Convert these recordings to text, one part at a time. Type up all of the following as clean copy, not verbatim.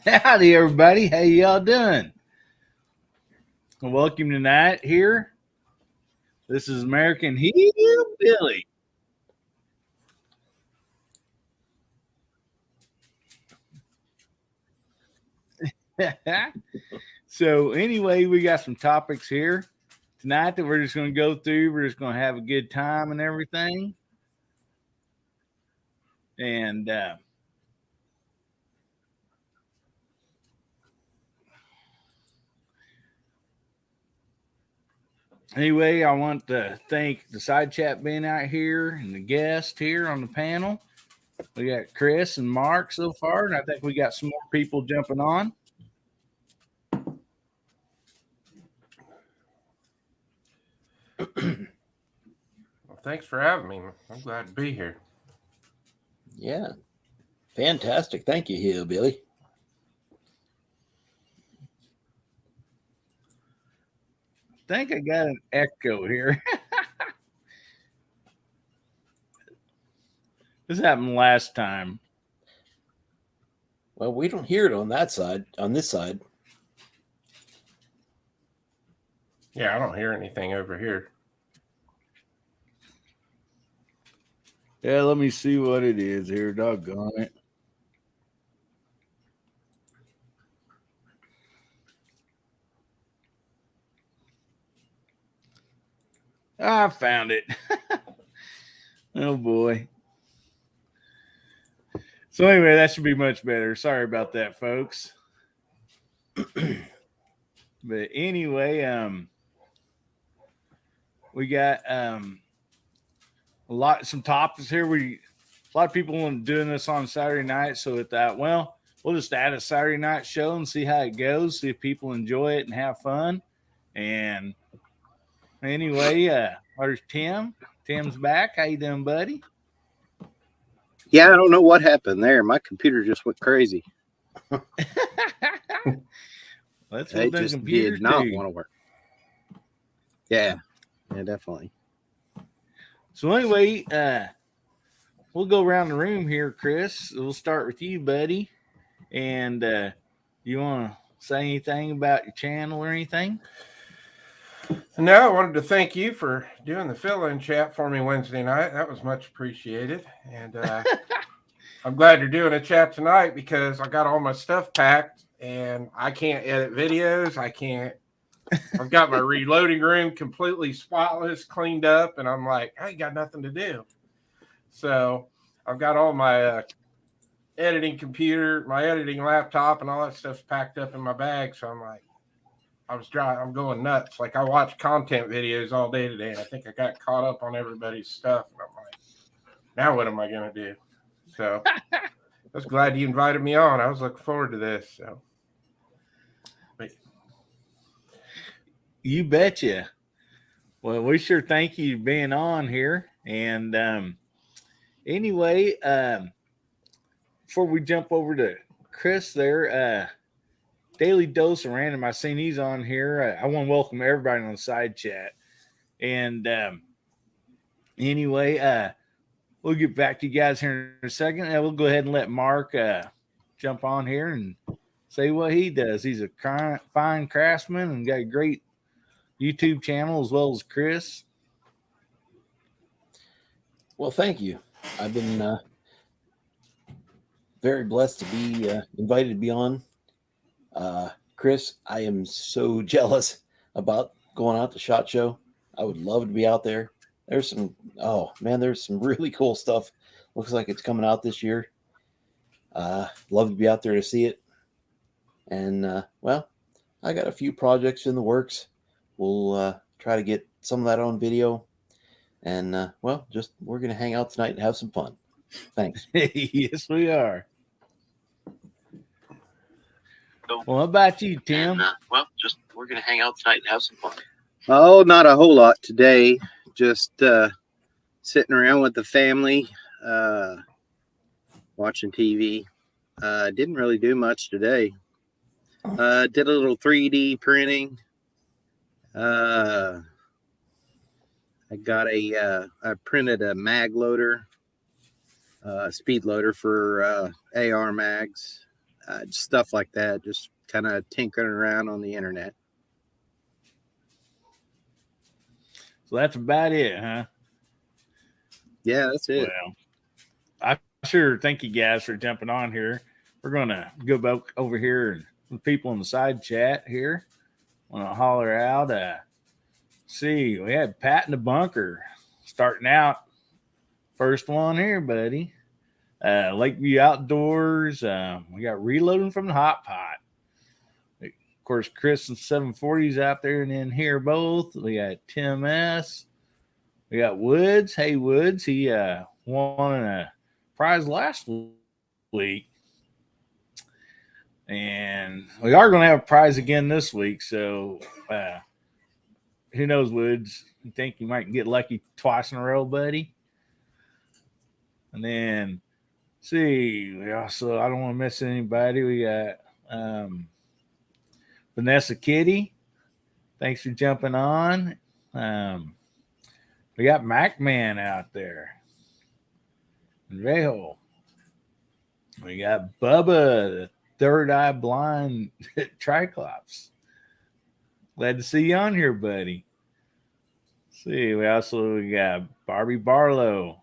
Howdy, everybody. How y'all doing? Well, welcome tonight here. This is American Hillbilly. So, anyway, we got some topics here tonight that we're just going to go through. We're just going to have a good time and everything. And anyway, I want to thank the side chat being out here and the guest here on the panel. We got Chris and Mark so far, and I think we got some more people jumping on. Well, thanks for having me. I'm glad to be here. Yeah, fantastic. Thank you, Hillbilly. I think I got an echo here. This happened last time. Well, we don't hear it on that side, on this side. Yeah, I don't hear anything over here. Yeah, let me see what it is here. Doggone it. I found it. Oh boy. So anyway, that should be much better. Sorry about that, folks. But anyway, we got some topics here. A lot of people want doing this on Saturday night, so with that, well, we'll just add a Saturday night show and see how it goes, see if people enjoy it and have fun. And anyway, there's Tim. Tim's back. How you doing, buddy? Yeah, I don't know what happened there. My computer just went crazy. That's it what just did not want to work. Yeah, definitely. So anyway, we'll go around the room here, Chris. We'll start with you, buddy. And you want to say anything about your channel or anything? No, I wanted to thank you for doing the fill-in chat for me Wednesday night. That was much appreciated. And I'm glad you're doing a chat tonight because I got all my stuff packed and I can't edit videos. I've got my reloading room completely spotless, cleaned up, and I'm like, I ain't got nothing to do. So I've got all my editing computer, my editing laptop, and all that stuff's packed up in my bag. So I'm like, I'm going nuts. Like I watched content videos all day today, and I think I got caught up on everybody's stuff. And I'm like, now what am I going to do? So I was glad you invited me on. I was looking forward to this. So, you betcha. Well, we sure thank you for being on here. And anyway, before we jump over to Chris there, Daily Dose of Random, I seen he's on here. I want to welcome everybody on the side chat. And anyway, we'll get back to you guys here in a second. And we'll go ahead and let Mark jump on here and say what he does. He's a fine craftsman and got a great YouTube channel as well as Chris. Well, thank you. I've been very blessed to be invited to be on. Chris, I am so jealous about going out to SHOT Show. I would love to be out there. There's some really cool stuff. Looks like it's coming out this year. Love to be out there to see it. And well, I got a few projects in the works. We'll try to get some of that on video. And well, we're going to hang out tonight and have some fun. Thanks. Yes, we are. Well, how about you, Tim? And, we're going to hang out tonight and have some fun. Oh, not a whole lot today. Just sitting around with the family, watching TV. Didn't really do much today. Did a little 3D printing. I printed a mag loader, speed loader for AR mags. stuff like that. Just kind of tinkering around on the internet. So that's about it, huh? Yeah, that's it. Well, I sure thank you guys for jumping on here. We're gonna go back over here and the people in the side chat here. Want to holler out? See, we had Pat in the bunker starting out. First one here, buddy. Lakeview Outdoors. We got Reloading from the Hot Pot. Of course, Chris and 740s out there and in here both. We got Tim S. We got Woods. Hey, Woods. He won a prize last week. And we are going to have a prize again this week. So who knows, Woods? You think you might get lucky twice in a row, buddy? And then, see, we also, I don't want to miss anybody. We got Vanessa Kitty. Thanks for jumping on. We got MacMan out there. Rejo. We got Bubba, the third eye blind Triclops. Glad to see you on here, buddy. See, we also got Barbie Barlow.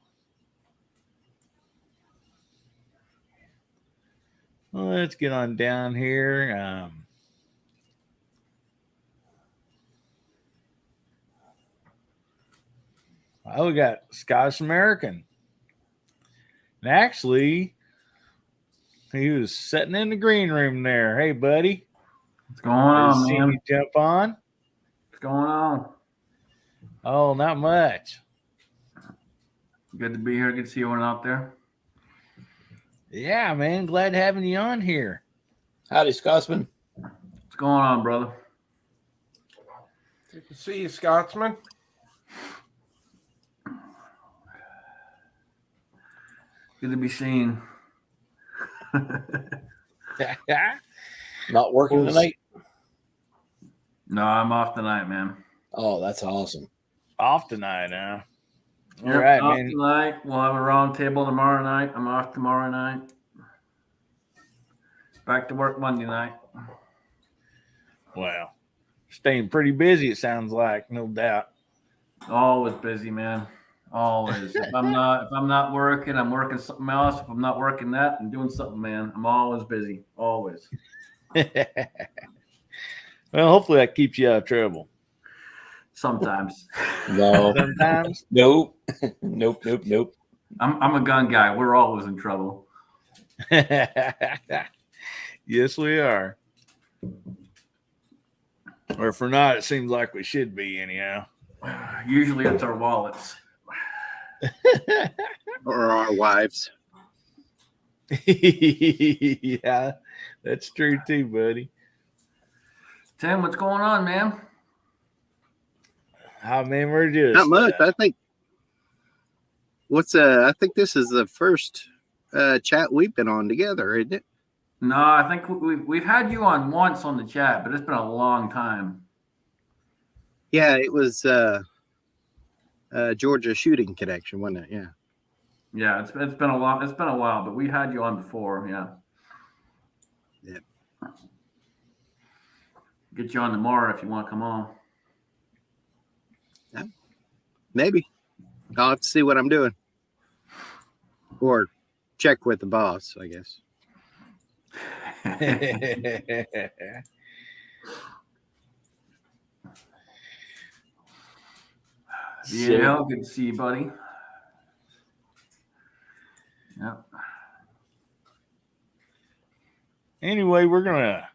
Well, let's get on down here. We got Scottish American. And actually, he was sitting in the green room there. Hey, buddy. What's going on, See man? you jump on? What's going on? Oh, not much. Good to be here. Good to see you one out there. Yeah, man. Glad having you on here. Howdy, Scotsman. What's going on, brother? Good to see you, Scotsman. Good to be seen. Not working tonight? No, I'm off tonight, man. Oh, that's awesome. Off tonight, huh? All Yep, right, off man. tonight. We'll have a round table tomorrow night. I'm off tomorrow night. Back to work Monday night. Well, staying pretty busy, it sounds like, no doubt. Always busy, man. Always. If I'm not working, I'm working something else. If I'm not working that, I'm doing something, man. I'm always busy. Always. Well, hopefully that keeps you out of trouble. Sometimes. No. Sometimes. Nope. Nope. I'm a gun guy. We're always in trouble. Yes, we are. Or if we're not, it seems like we should be anyhow. Usually it's our wallets. Or our wives. Yeah, that's true too, buddy. Tim, what's going on, man? Oh man, we're just Not much. I think. I think this is the first chat we've been on together, isn't it? No, I think we've had you on once on the chat, but it's been a long time. Yeah, it was Georgia Shooting Connection, wasn't it? Yeah. Yeah, it's been a while. It's been a while, but we had you on before. Yeah. Yep. Get you on tomorrow if you want to come on. Maybe. I'll have to see what I'm doing. Or check with the boss, I guess. Yeah, good to see you, buddy. Yeah. Anyway, we're gonna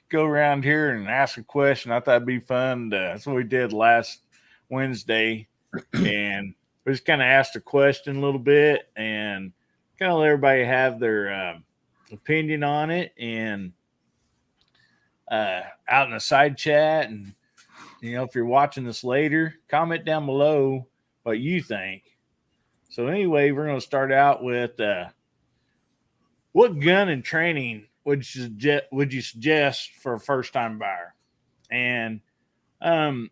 go around here and ask a question. I thought it'd be fun. That's what we did last Wednesday, and we just kind of asked a question a little bit and kind of let everybody have their opinion on it. And out in the side chat, and if you're watching this later, comment down below what you think. So anyway, we're going to start out with what gun and training would you suggest for a first-time buyer? And, of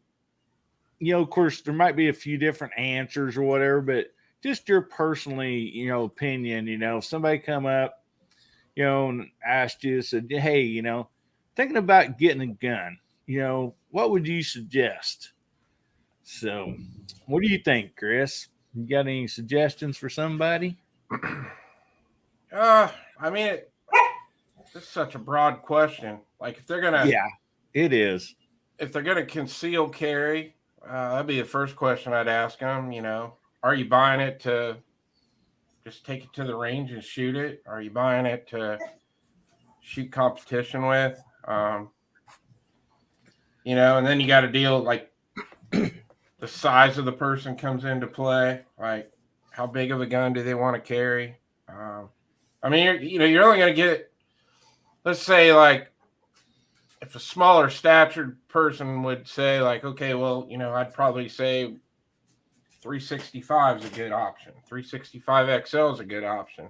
course, there might be a few different answers or whatever, but just your personally, opinion, if somebody come up, and asked you, said, hey, thinking about getting a gun, what would you suggest? So, what do you think, Chris? You got any suggestions for somebody? I mean, this is such a broad question. Like if they're gonna, Yeah, it is. if they're gonna conceal carry, that'd be the first question I'd ask them. Are you buying it to just take it to the range and shoot it? Are you buying it to shoot competition with? And then you got to deal like the size of the person comes into play. Like how big of a gun do they want to carry? I mean, you're only going to get, let's say, like if a smaller statured person would say, like, okay, well, I'd probably say 365 is a good option. 365 XL is a good option.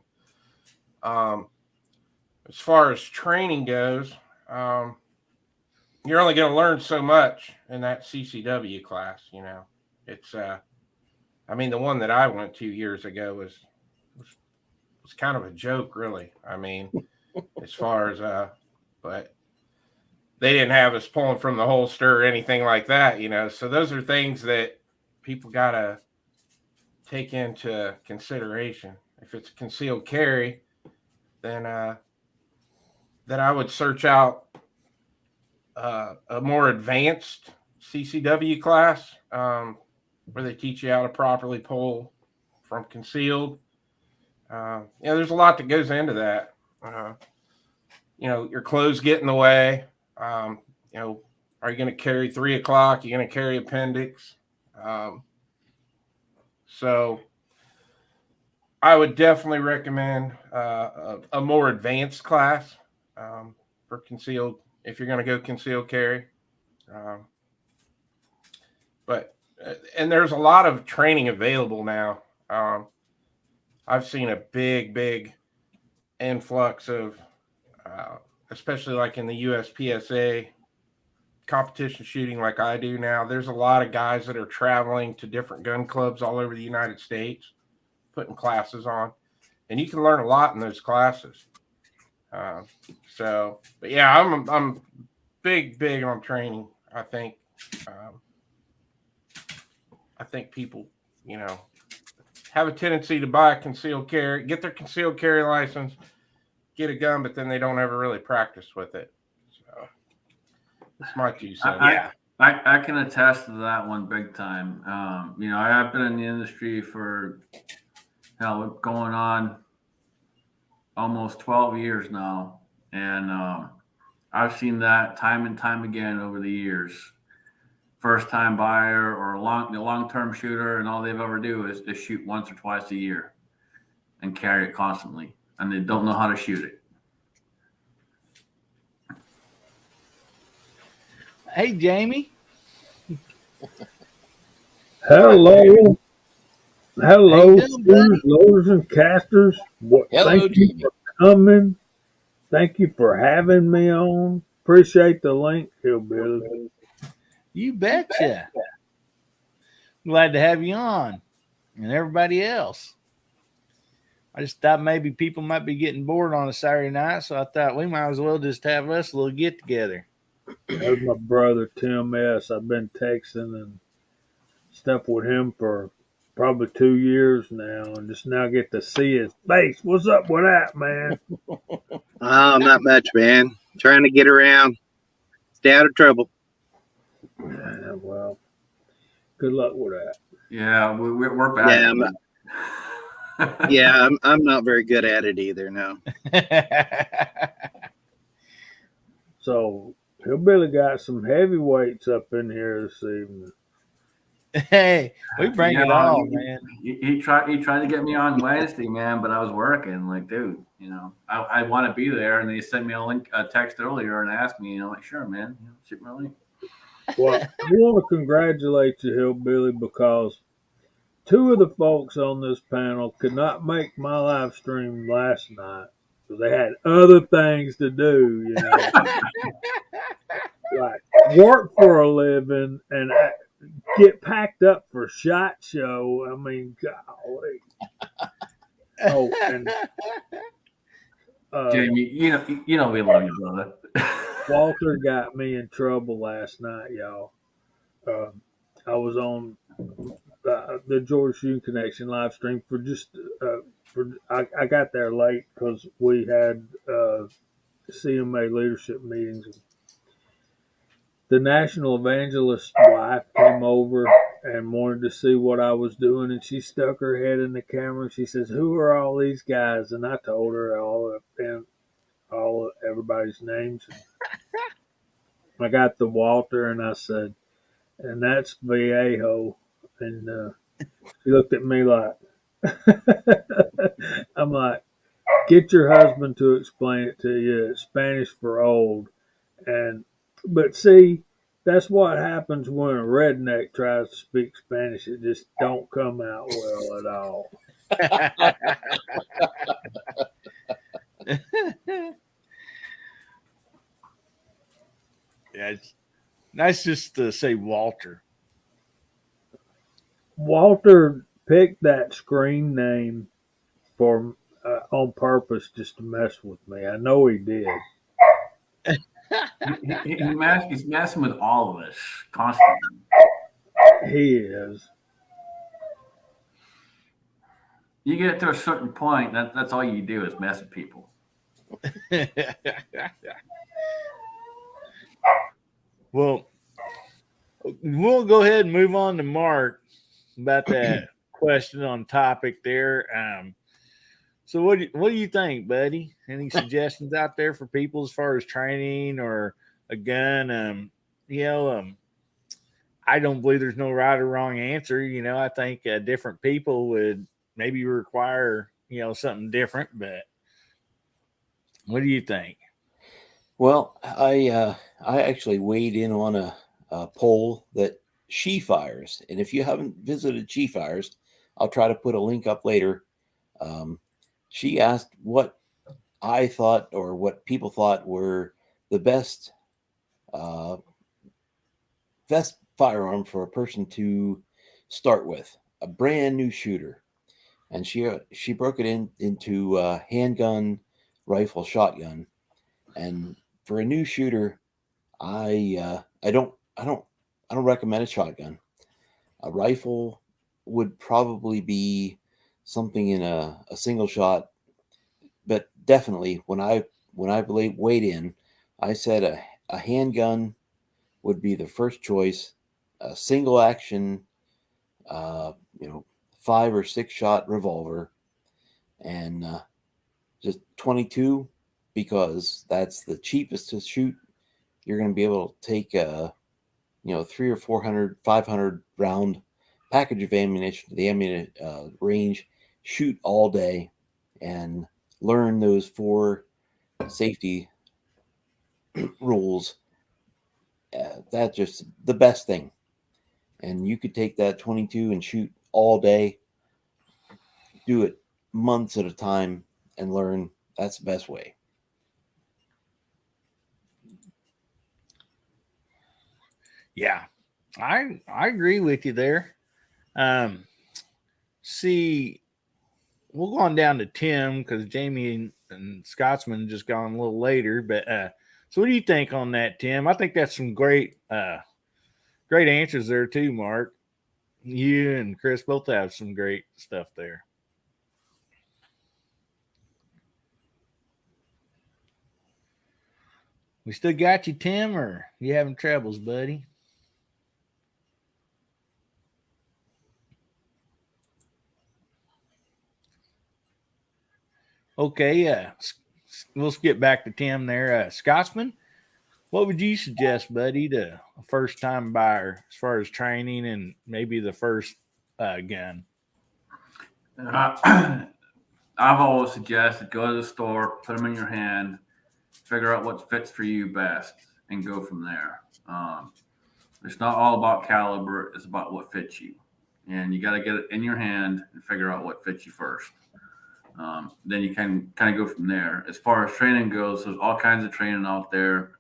As far as training goes, you're only going to learn so much in that CCW class. It's, I mean, the one that I went to years ago was kind of a joke, really. I mean, as far as, but they didn't have us pulling from the holster or anything like that, So those are things that people got to take into consideration. If it's a concealed carry, then I would search out a more advanced CCW class where they teach you how to properly pull from concealed. There's a lot that goes into that. Your clothes get in the way. Are you going to carry 3 o'clock? You're going to carry appendix. So I would definitely recommend a more advanced class for concealed if you're going to go concealed carry. And there's a lot of training available now. I've seen a big influx of, especially like in the USPSA competition shooting like I do now. There's a lot of guys that are traveling to different gun clubs all over the United States, putting classes on, and you can learn a lot in those classes. But yeah, I'm big on training. I think people, have a tendency to buy a concealed carry, get their concealed carry license, get a gun, but then they don't ever really practice with it. So that's my 2 cents. I can attest to that one big time. I have been in the industry for going on almost 12 years now, and I've seen that time and time again over the years. First time buyer or long-term shooter, and all they've ever do is shoot once or twice a year and carry it constantly, and they don't know how to shoot it. Hey, Jamie. Hello. Hello, How you doing, buddy? loaders and casters. Hello, Thank you Jamie. for coming. Thank you for having me on. Appreciate the link, Hillbilly. You betcha. Glad to have you on, and everybody else. I just thought maybe people might be getting bored on a Saturday night, so I thought we might as well just have us a little get together. That's my brother, Tim S. I've been texting and stuff with him for probably 2 years now, and just now get to see his face. What's up with that, man? Oh, not much, man. Trying to get around. Stay out of trouble. Yeah, well, good luck with that. Yeah, we're bad. I'm not very good at it either. No. So, Hillbilly got some heavyweights up in here this evening. Hey, we bring it all, man. He tried to get me on Wednesday, man, but I was working. Like, dude, I want to be there, and they sent me a text earlier and asked me, like, sure, man, shoot my link. Well, I want to congratulate you, Hillbilly, because 2 of the folks on this panel could not make my live stream last night because they had other things to do, like work for a living and get packed up for SHOT Show. I mean, golly. Oh, and Jamie, you know we love you, brother. Walter got me in trouble last night, y'all. Uh, I was on the George Sheen Connection live stream for just I got there late because we had CMA leadership meetings. The national evangelist's wife came over and wanted to see what I was doing, and she stuck her head in the camera. And she says, "Who are all these guys?" And I told her all everybody's names. I got the Walter, and I said, "And that's Viejo." And she looked at me like, I'm like, "Get your husband to explain it to you. It's Spanish for old." And but see, that's what happens when a redneck tries to speak Spanish. It just don't come out well at all. Yeah, it's nice just to say Walter. Walter picked that screen name for on purpose just to mess with me. I know he did. He's messing with all of us constantly. He is. You get to a certain point, that's all you do is mess with people. Well, we'll go ahead and move on to Mark about that question on topic there. So what do you think, buddy? Any suggestions out there for people as far as training or a gun? I don't believe there's no right or wrong answer. I think different people would maybe require something different. But what do you think? Well, I actually weighed in on a poll that She Fires, and if you haven't visited She Fires, I'll try to put a link up later. She asked what I thought or what people thought were the best firearm for a person to start with, a brand new shooter, and she broke it into handgun, rifle, shotgun, and for a new shooter, I don't recommend a shotgun. A rifle would probably be something in a single shot, but definitely when I weighed in, I said a handgun would be the first choice. A single action, 5 or 6 shot revolver, and just 22 because that's the cheapest to shoot. You're going to be able to take 300 or 400, 500 round package of ammunition to the ammunition range, shoot all day, and learn those 4 safety rules. That's just the best thing. And you could take that 22 and shoot all day, do it months at a time, and learn. That's the best way. Yeah, I agree with you there. See, we'll go on down to Tim because Jamie and Scotsman just gone a little later. But so what do you think on that, Tim? I think that's some great answers there too, Mark. You and Chris both have some great stuff there. We still got you, Tim, or you having troubles, buddy? Okay, we'll get back to Tim there. Scotsman, what would you suggest, buddy, to a first time buyer as far as training and maybe the first gun? I've always suggested go to the store, put them in your hand, figure out what fits for you best, and go from there. It's not all about caliber; it's about what fits you, and you got to get it in your hand and figure out what fits you first. Then you can kind of go from there. As far as training goes, there's all kinds of training out there.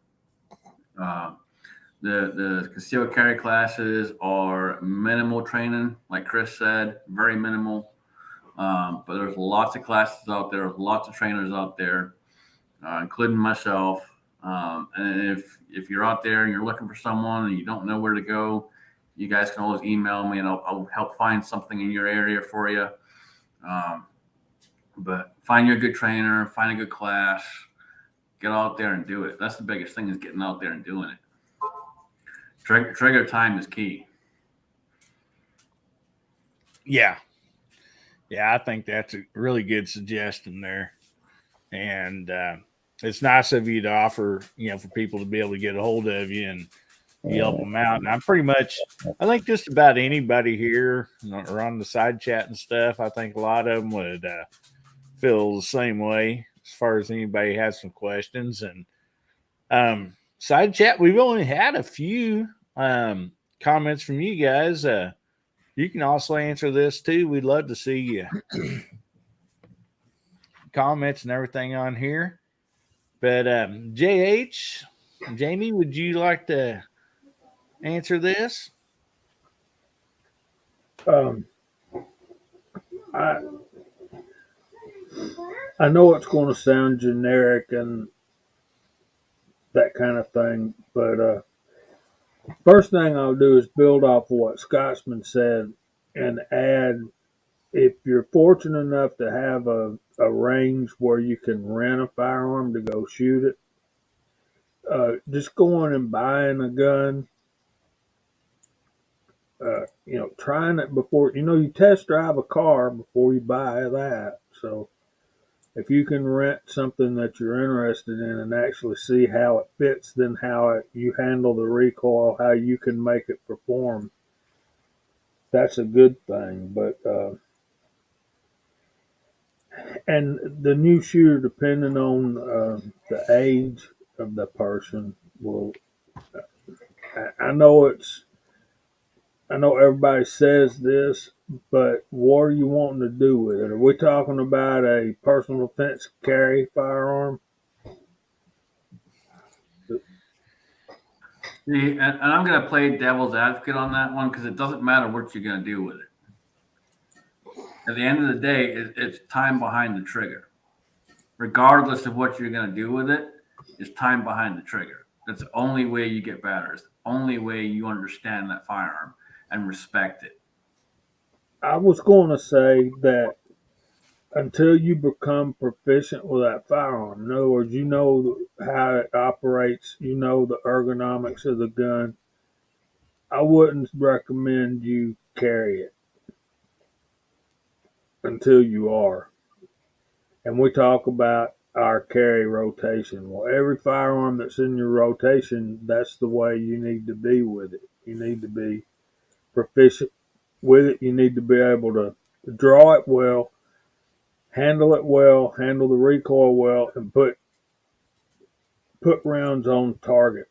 The concealed carry classes are minimal training, like Chris said, very minimal. But there's lots of classes out there, lots of trainers out there. including myself. And if you're out there and you're looking for someone and you don't know where to go, you guys can always email me and I'll help find something in your area for you. But find you a good trainer, find a good class, get out there and do it. That's the biggest thing, is getting out there and doing it. Trigger time is key. Yeah. Yeah, I think that's a really good suggestion there. And it's nice of you to offer, for people to be able to get a hold of you and you help them out. And I'm pretty much, I think just about anybody here or on the side chat and stuff, I think a lot of them would feel the same way as far as anybody has some questions. And side chat, we've only had a few comments from you guys. You can also answer this too. We'd love to see you comments and everything on here. But JH, Jamie, would you like to answer this? I know it's going to sound generic and that kind of thing, but first thing I'll do is build off of what Scotsman said and add, if you're fortunate enough to have a range where you can rent a firearm to go shoot it, just going and buying a gun, trying it before, you test drive a car before you buy that. So if you can rent something that you're interested in and actually see how it fits, then how you handle the recoil, how you can make it perform, that's a good thing. But and the new shooter, depending on the age of the person, will. I know everybody says this, but what are you wanting to do with it? Are we talking about a personal defense carry firearm? See, and I'm going to play devil's advocate on that one, because it doesn't matter what you're going to do with it. At the end of the day, it's time behind the trigger. Regardless of what you're going to do with it, it's time behind the trigger. That's the only way you get better. It's the only way you understand that firearm and respect it. I was going to say that until you become proficient with that firearm, in other words, you know how it operates, you know the ergonomics of the gun, I wouldn't recommend you carry it until you are. And we talk about our carry rotation. Well, every firearm that's in your rotation, that's the way you need to be with it. You need to be proficient with it. You need to be able to draw it well, handle it well, handle the recoil well, and put rounds on target.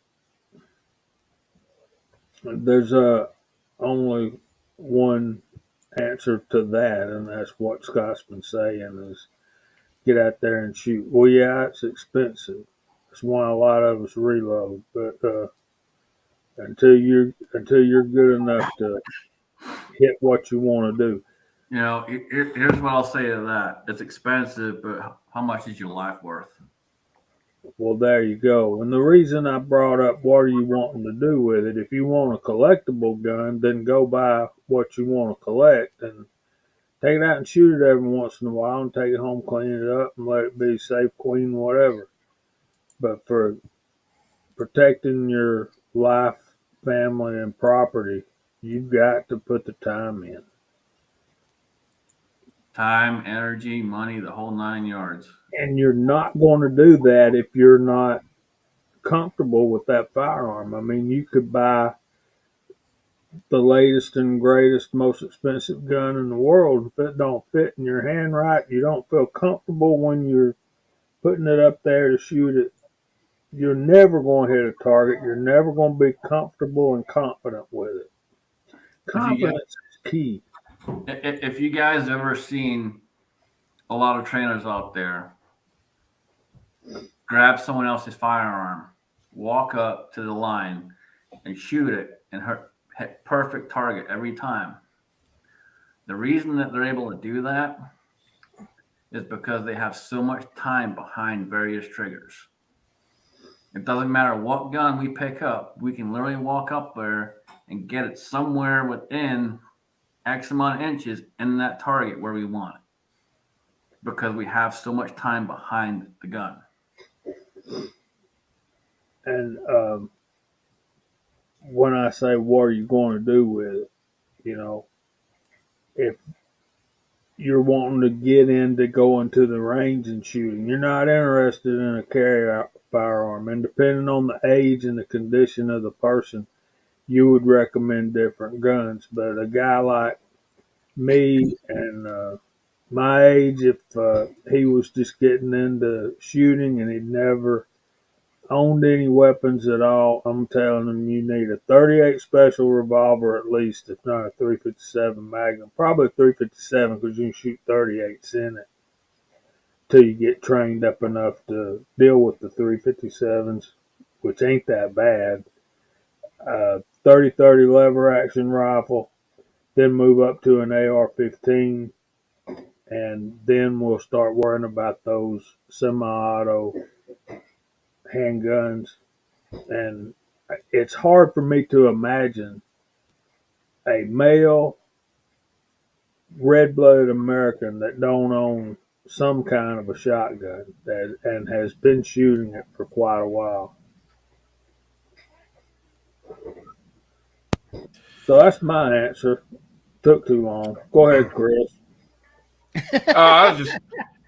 There's only one answer to that, and that's what Scott's been saying, is get out there and shoot. Well, yeah, it's expensive. That's why a lot of us reload. But until you're good enough to hit what you want to do. Here's what I'll say to that. It's expensive, but how much is your life worth? Well, there you go. And the reason I brought up what are you wanting to do with it, if you want a collectible gun, then go buy what you want to collect and take it out and shoot it every once in a while and take it home, clean it up, and let it be safe, clean, whatever. But for protecting your life, family, and property, you've got to put the time in. Time, energy, money, the whole 9 yards. And you're not going to do that if you're not comfortable with that firearm. I mean, you could buy the latest and greatest, most expensive gun in the world. If it don't fit in your hand right, you don't feel comfortable when you're putting it up there to shoot it, you're never going to hit a target. You're never going to be comfortable and confident with it. Confidence is key. If you guys ever seen a lot of trainers out there grab someone else's firearm, walk up to the line and shoot it and hit perfect target every time, the reason that they're able to do that is because they have so much time behind various triggers. It doesn't matter what gun we pick up, we can literally walk up there and get it somewhere within X amount of inches in that target where we want it because we have so much time behind the gun. And when I say what are you going to do with it, if you're wanting to get into going to the range and shooting, you're not interested in a carry firearm. And depending on the age and the condition of the person, you would recommend different guns. But a guy like me and my age, if he was just getting into shooting and he'd never owned any weapons at all, I'm telling him you need a 38 special revolver at least, if not a 357 Magnum. Probably a 357 because you can shoot 38s in it till you get trained up enough to deal with the 357s, which ain't that bad. 30-30 lever action rifle, then move up to an AR-15, and then we'll start worrying about those semi-auto handguns. And it's hard for me to imagine a male red-blooded American that don't own some kind of a shotgun and has been shooting it for quite a while. So that's my answer. Took too long. Go ahead, Chris. I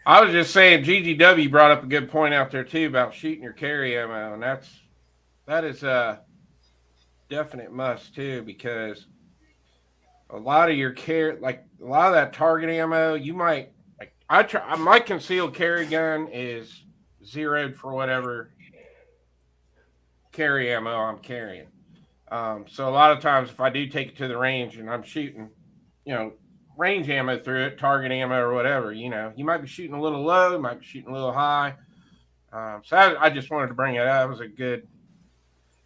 was just saying GGW brought up a good point out there too about shooting your carry ammo, and that is a definite must too, because a lot of your a lot of that target ammo, you might my concealed carry gun is zeroed for whatever carry ammo I'm carrying. So a lot of times if I do take it to the range and I'm shooting, range ammo through it, target ammo or whatever, you might be shooting a little low, you might be shooting a little high. So I just wanted to bring it up. It was a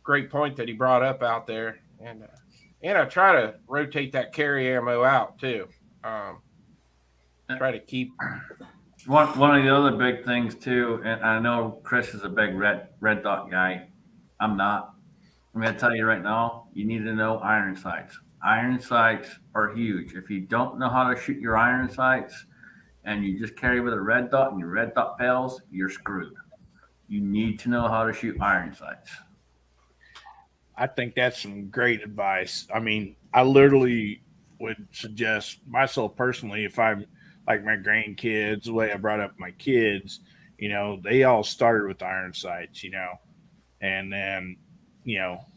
great point that he brought up out there. And I try to rotate that carry ammo out too. Try to keep one of the other big things too, and I know Chris is a big red dot guy. I'm not. I'm going to tell you right now, you need to know iron sights. Iron sights are huge. If you don't know how to shoot your iron sights and you just carry with a red dot and your red dot fails, you're screwed. You need to know how to shoot iron sights. I think that's some great advice. I mean, I literally would suggest myself personally, if I'm like my grandkids, the way I brought up my kids, they all started with iron sights, and then,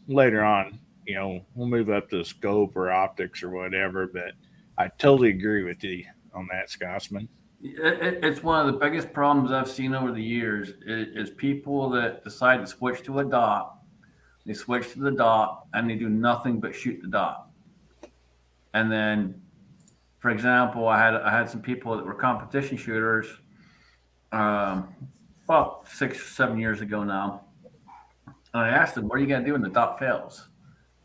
later on, we'll move up to scope or optics or whatever. But I totally agree with you on that, Scotsman. It's one of the biggest problems I've seen over the years is people that decide to switch to a dot. They switch to the dot and they do nothing but shoot the dot. And then, for example, I had some people that were competition shooters about 6 or 7 years ago now. And I asked them, what are you going to do when the dot fails?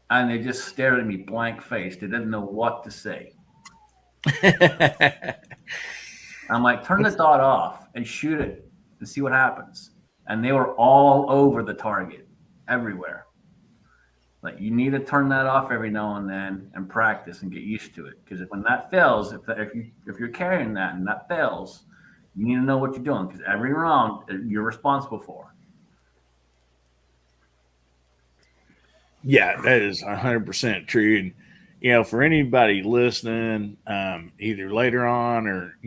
And they just stared at me blank faced. They didn't know what to say. I'm like, turn the dot off and shoot it and see what happens. And they were all over the target, everywhere. Like, you need to turn that off every now and then and practice and get used to it. Because when that fails, if you're carrying that and that fails, you need to know what you're doing. Because every round you're responsible for. Yeah, that is 100% true. And, for anybody listening, either later on or,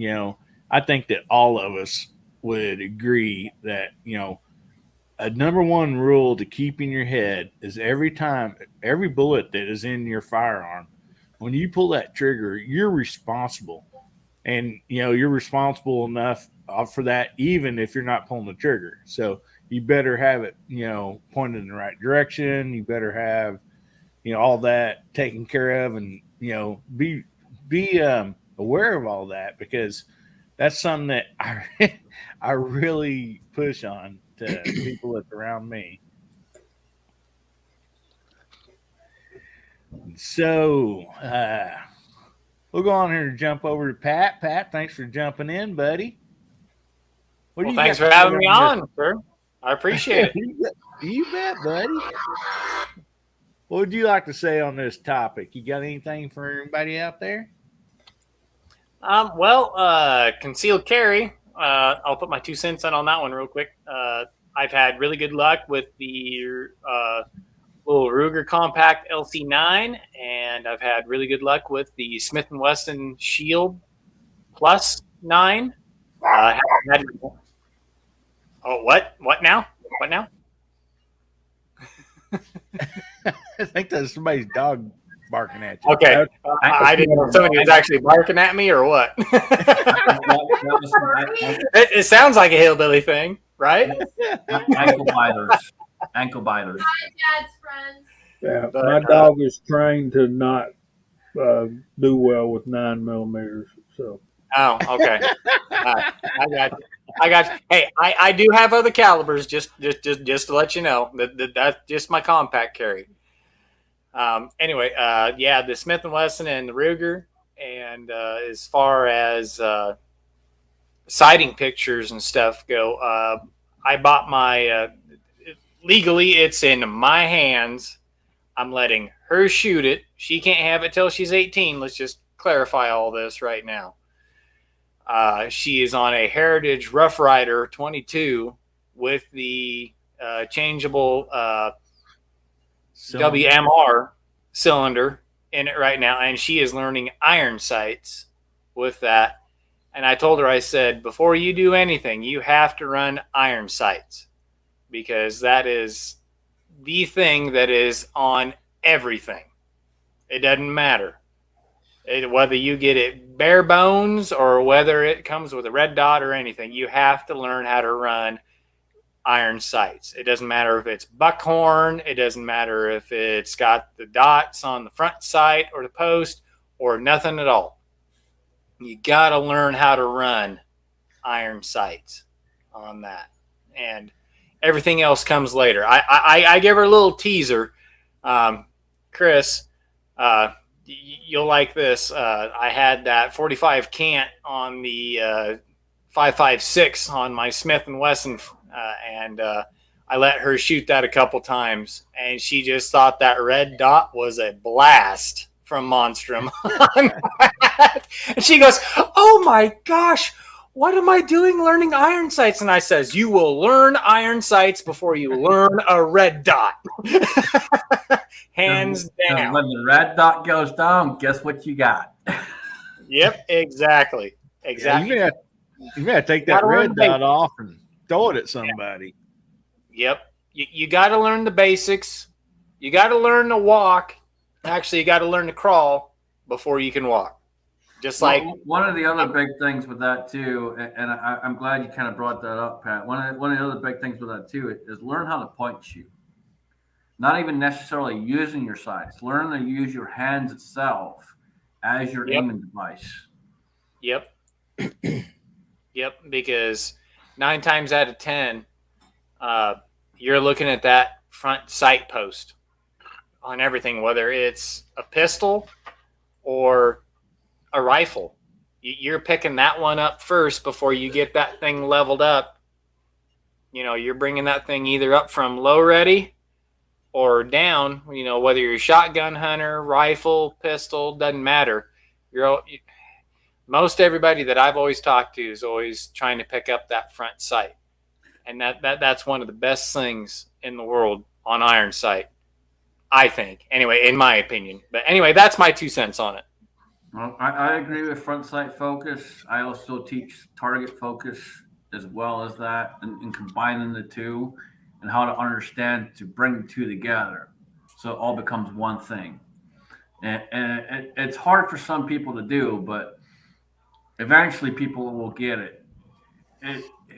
I think that all of us would agree that, a number one rule to keep in your head is every bullet that is in your firearm, when you pull that trigger, you're responsible. And, you're responsible enough for that, even if you're not pulling the trigger. So you better have it, pointed in the right direction. You better have, all that taken care of, and, be aware of all that, because that's something that I really push on to people that's around me. So we'll go on here and jump over to Pat. Pat, thanks for jumping in, buddy. What do Well, you thanks got for to say having me this? on, sir. I appreciate it. You bet, buddy. What would you like to say on this topic? You got anything for everybody out there? Concealed carry. I'll put my 2 cents in on that one real quick. I've had really good luck with the little Ruger Compact LC9, and I've had really good luck with the Smith & Wesson Shield Plus 9. What? What now? What now? I think that's somebody's dog barking at you. Okay. I didn't know if somebody was actually barking at me or what. It sounds like a hillbilly thing, right? Ankle biters. Ankle biters. Hi, Dad's friends. Yeah, But, my dog is trained to not do well with 9mm. So Oh, okay. I got you. Hey, I do have other calibers. Just to let you know that's just my compact carry. Anyway, the Smith & Wesson and the Ruger, and as far as sighting pictures and stuff go, I bought my legally. It's in my hands. I'm letting her shoot it. She can't have it till she's 18. Let's just clarify all this right now. She is on a Heritage Rough Rider 22 with the changeable WMR cylinder in it right now, and she is learning iron sights with that. And I told her, I said, before you do anything, you have to run iron sights, because that is the thing that is on everything. It doesn't matter. Whether you get it bare bones or whether it comes with a red dot or anything, you have to learn how to run iron sights. It doesn't matter if it's buckhorn. It doesn't matter if it's got the dots on the front sight or the post or nothing at all. You got to learn how to run iron sights on that. And everything else comes later. I give her a little teaser. Chris, you'll like this. I had that 45 cant on the 5.56 on my Smith & Wesson, and I let her shoot that a couple times, and she just thought that red dot was a blast from Monstrum. And she goes, "Oh my gosh, what am I doing learning iron sights?" And I says, "You will learn iron sights before you learn a red dot." Hands down. When the red dot goes down, guess what you got? Yep, exactly. Exactly. Yeah, you gotta take that red dot off and throw it at somebody. Yep. You got to learn the basics. You got to learn to walk. Actually, you got to learn to crawl before you can walk. Just like one of the other big things with that too, and I'm glad you kind of brought that up, Pat. One of the other big things with that too is learn how to point shoot. Not even necessarily using your sights. Learn to use your hands itself as your aiming device. Yep. Yep. Because 9 times out of 10, you're looking at that front sight post on everything, whether it's a pistol or a rifle. You're picking that one up first before you get that thing leveled up. You know, you're bringing that thing either up from low ready or down, you know, whether you're a shotgun hunter, rifle, pistol, doesn't matter. Most everybody that I've always talked to is always trying to pick up that front sight. And that's one of the best things in the world on iron sight, I think. Anyway, in my opinion. But anyway, that's my 2 cents on it. Well, I agree with front sight focus. I also teach target focus as well as that, and combining the two and how to understand to bring the two together so it all becomes one thing. And it's hard for some people to do, but eventually people will get it.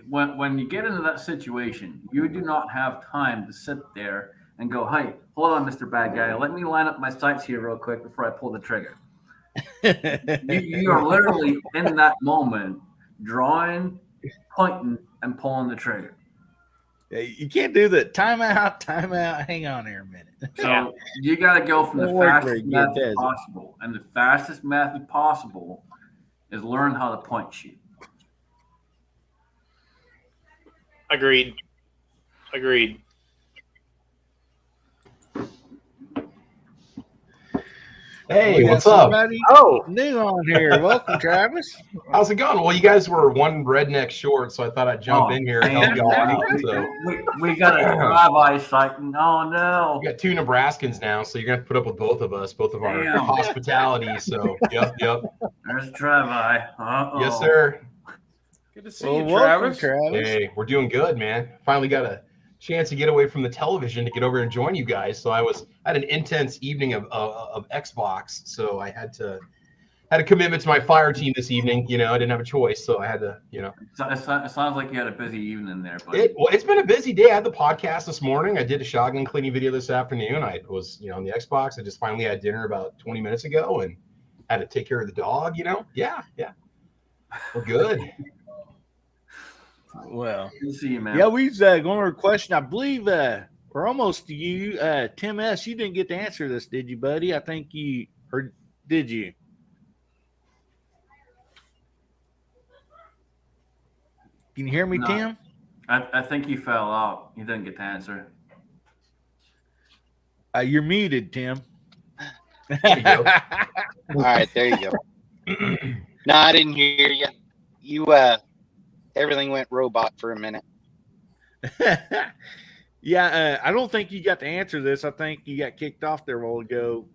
When you get into that situation, you do not have time to sit there and go, "Hey, hold on, Mr. Bad Guy. Let me line up my sights here real quick before I pull the trigger." You are literally in that moment drawing, pointing, and pulling the trigger. You can't do that. Time out. Hang on here a minute. So you got to go from the fastest method possible. And the fastest method possible is learn how to point shoot. Agreed. Hey, We got what's up? somebody Oh, new on here. Welcome, Travis. How's it going? Well, you guys were one redneck short, so I thought I'd jump in here and help y'all out. So We got a drive-by sighting. Oh no! we got 2 Nebraskans now, so you're gonna have to put up with both of us, both of our Damn. hospitality. So yep. There's a drive-by. Uh-oh. Yes, sir. Good to see Well, you, welcome, Travis. Travis. Hey, we're doing good, man. Finally got a chance to get away from the television to get over and join you guys. So I had an intense evening of Xbox, so I had a commitment to my fire team this evening. You know, I didn't have a choice, so I had to, you know. It sounds like you had a busy evening there, buddy. It's been a busy day. I had the podcast this morning. I did a shotgun cleaning video this afternoon. I was, you know, on the Xbox. I just finally had dinner about 20 minutes ago and had to take care of the dog, you know. Yeah. We're good. Well, Good to see you, man. yeah, we was going over a question. I believe we're almost to you, Tim S. You didn't get to answer this, did you, buddy? I think you, or did you? Can you hear me, No. Tim? I think you fell out. You didn't get to answer. You're muted, Tim. There you go. All right, there you go. No, I didn't hear you. You everything went robot for a minute. Yeah, I don't think you got to answer this. I think you got kicked off there a while ago.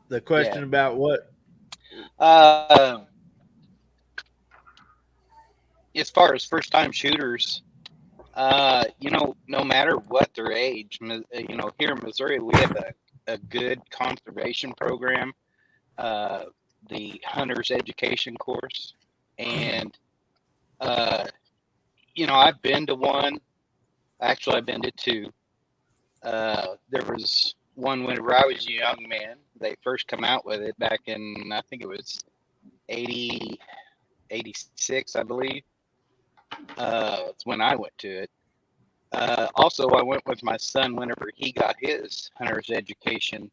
The question about what? As far as first time shooters, you know, no matter what their age, you know, here in Missouri, we have a good conservation program, the hunter's education course. And, you know, I've been to one. Actually, I've been to 2. There was one whenever I was a young man. They first come out with it back in, I think it was 86, I believe. It's when I went to it. Also, I went with my son whenever he got his hunter's education.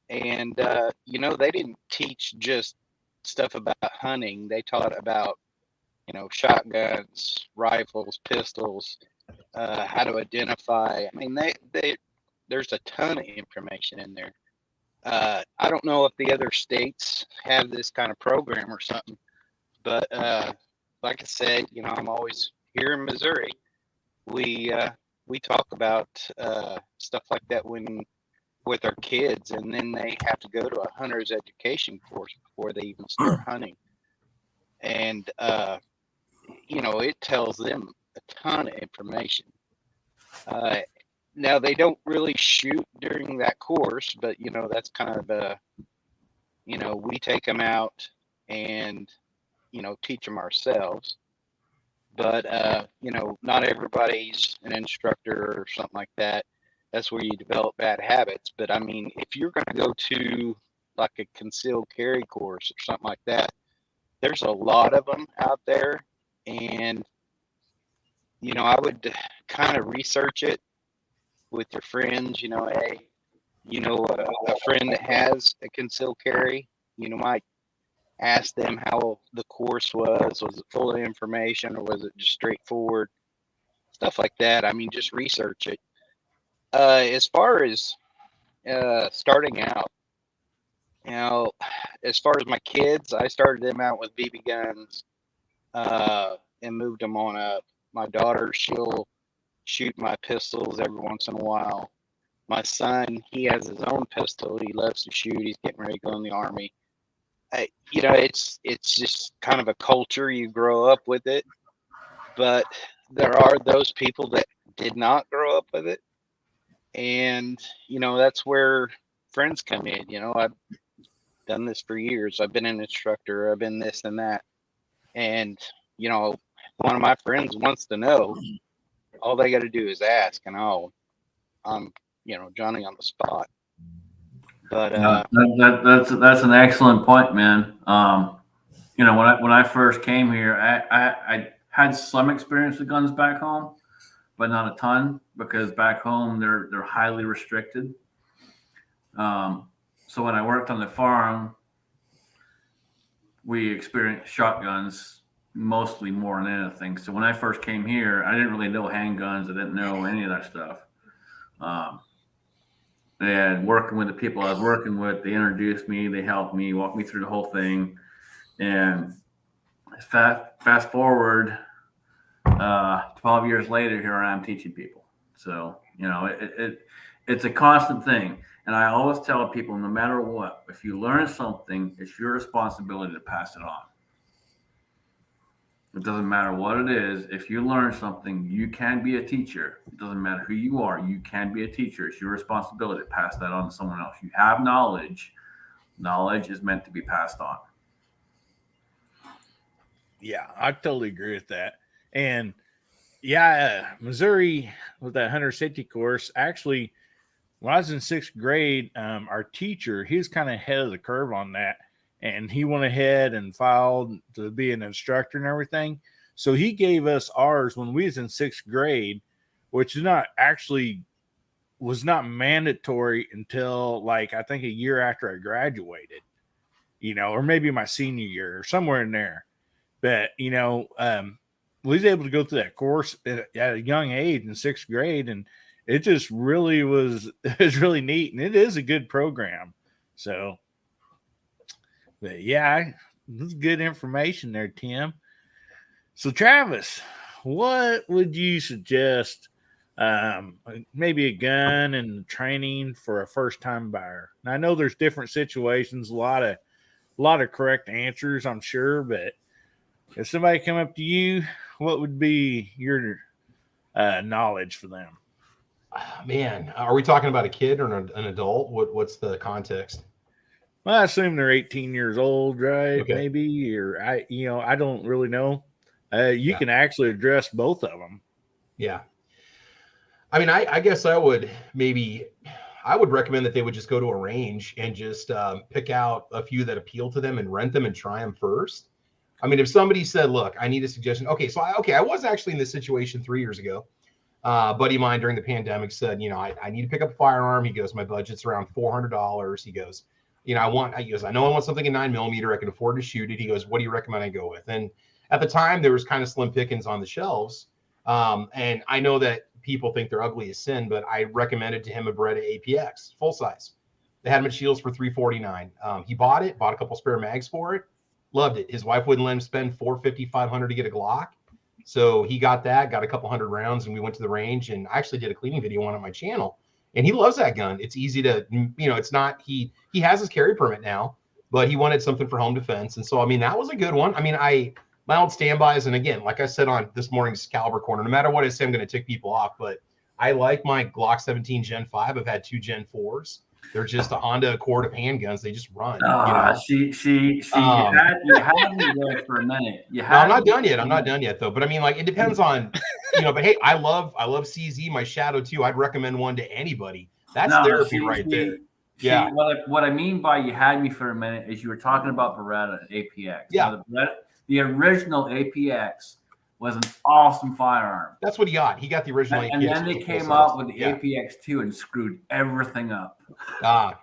And, you know, they didn't teach just stuff about hunting. They taught about, you know, shotguns, rifles, pistols, how to identify. I mean, there's a ton of information in there. I don't know if the other states have this kind of program or something, but like I said, you know, I'm always here in Missouri. We talk about stuff like that with our kids, and then they have to go to a hunter's education course before they even start hunting. And you know, it tells them a ton of information. Now they don't really shoot during that course, but you know, that's kind of you know, we take them out and, you know, teach them ourselves. But you know, not everybody's an instructor or something like that. That's where you develop bad habits. But I mean, if you're going to go to like a concealed carry course or something like that, there's a lot of them out there. And, you know, I would kind of research it with your friends. You know, hey, you know, a friend that has a concealed carry, you know, might ask them how the course was. Was it full of information or was it just straightforward? Stuff like that. I mean, just research it. As far as starting out, you know, as far as my kids, I started them out with BB guns and moved them on up. My daughter, she'll shoot my pistols every once in a while. My son, he has his own pistol. He loves to shoot. He's getting ready to go in the Army. You know, it's just kind of a culture. You grow up with it. But there are those people that did not grow up with it. And, you know, that's where friends come in. You know, I've done this for years. I've been an instructor. I've been this and that. And, you know, one of my friends wants to know. All they got to do is ask, and I'm, you know, Johnny on the spot. But that's an excellent point, man. You know, when I first came here, I had some experience with guns back home, but not a ton, because back home they're highly restricted. So when I worked on the farm, we experienced shotguns mostly more than anything. So when I first came here, I didn't really know handguns. I didn't know any of that stuff. And working with the people I was working with, they introduced me, they helped me, walked me through the whole thing. And fast forward 12 years later, here I am teaching people. So, you know, it's a constant thing. And I always tell people, no matter what, if you learn something, it's your responsibility to pass it on. It doesn't matter what it is. If you learn something, you can be a teacher. It doesn't matter who you are. You can be a teacher. It's your responsibility to pass that on to someone else. You have knowledge. Knowledge is meant to be passed on. Yeah, I totally agree with that. And yeah, Missouri with that hunter safety course, actually, when I was in 6th grade, our teacher, he was kind of ahead of the curve on that. And he went ahead and filed to be an instructor and everything. So he gave us ours when we was in 6th grade, which is not actually was not mandatory until like I think a year after I graduated, you know, or maybe my senior year or somewhere in there. But you know, we was able to go through that course at a young age in 6th grade, and it just really was it was really neat, and it is a good program. So, but yeah, that's good information there, Tim. So, Travis, what would you suggest? Maybe a gun and training for a first-time buyer. Now, I know there's different situations, a lot of correct answers, I'm sure, but if somebody come up to you, what would be your knowledge for them? Man, are we talking about a kid or an adult? What's the context? Well, I assume they're 18 years old, right? Okay. Maybe, or I don't really know. You Yeah. can actually address both of them. Yeah. I mean, I guess I would recommend that they would just go to a range and just pick out a few that appeal to them and rent them and try them first. I mean, if somebody said, look, I need a suggestion. Okay. So I was actually in this situation 3 years ago. A buddy of mine during the pandemic said, you know, I need to pick up a firearm. He goes, my budget's around $400. He goes, you know, I know I want something in 9mm. I can afford to shoot it. He goes, what do you recommend I go with? And at the time there was kind of slim pickings on the shelves. And I know that people think they're ugly as sin, but I recommended to him a Beretta APX full size. They had them at Shields for $349. He bought a couple spare mags for it, loved it. His wife wouldn't let him spend $450, $500 to get a Glock. So he got a couple hundred rounds, and we went to the range, and I actually did a cleaning video on my channel. And he loves that gun. It's easy to, you know, it's not, he has his carry permit now, but he wanted something for home defense. And so, I mean, that was a good one. I mean, my old standbys, and again, like I said on this morning's Caliber Corner, no matter what I say, I'm going to tick people off, but I like my Glock 17 Gen 5. I've had 2 Gen 4s. They're just a Honda Accord of handguns. They just run. You know? You had me there for a minute. I'm not done yet. I'm not done yet, though. But I mean, like, it depends on, you know. But hey, I love CZ, my Shadow 2. I'd recommend one to anybody. That's therapy right there. Yeah. What I mean by you had me for a minute is you were talking about Beretta APX. Yeah. Now, the original APX was an awesome firearm. That's what he got. He got the original APX. And then they came out with the APX2 and screwed everything up.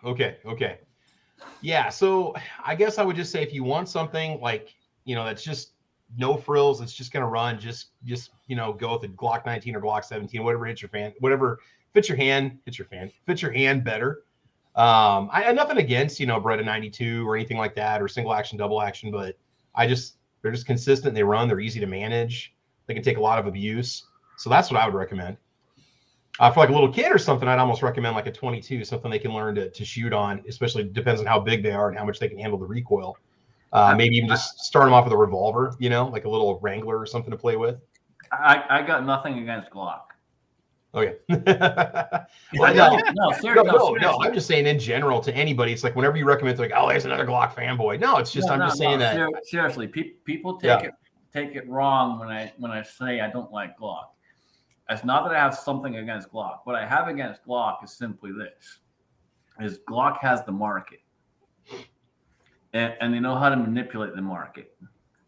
Okay. Yeah, so I guess I would just say if you want something like, you know, that's just no frills, it's just going to run, just you know, go with a Glock 19 or Glock 17, whatever hits your fan, whatever fits your hand better. I have nothing against, you know, Beretta 92 or anything like that, or single action, double action, but they're just consistent. They run. They're easy to manage. They can take a lot of abuse. So that's what I would recommend. For like a little kid or something, I'd almost recommend like a 22, something they can learn to shoot on, especially depends on how big they are and how much they can handle the recoil. Maybe even just start them off with a revolver, you know, like a little Wrangler or something to play with. I got nothing against Glock. Okay. No, seriously. No, I'm just saying in general to anybody, it's like whenever you recommend, it's like, oh, there's another Glock fanboy. No, it's just, I'm just saying that. Seriously, people take it wrong when I say I don't like Glock. It's not that I have something against Glock. What I have against Glock is simply this, is Glock has the market. And they know how to manipulate the market.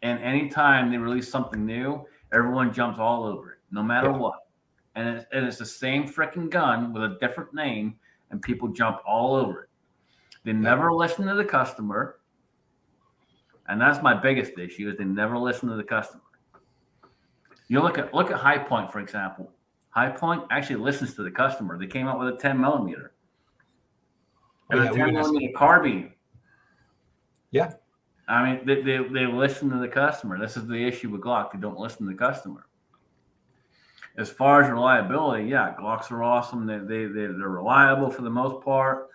And anytime they release something new, everyone jumps all over it, no matter what. And it's the same freaking gun with a different name, and people jump all over it. They never listen to the customer. And that's my biggest issue is they never listen to the customer. You look at High Point, for example. High Point actually listens to the customer. They came out with a 10 millimeter. And a 10 millimeter carbine. Yeah. I mean, they listen to the customer. This is the issue with Glock. They don't listen to the customer. As far as reliability, yeah, Glocks are awesome. They're reliable for the most part,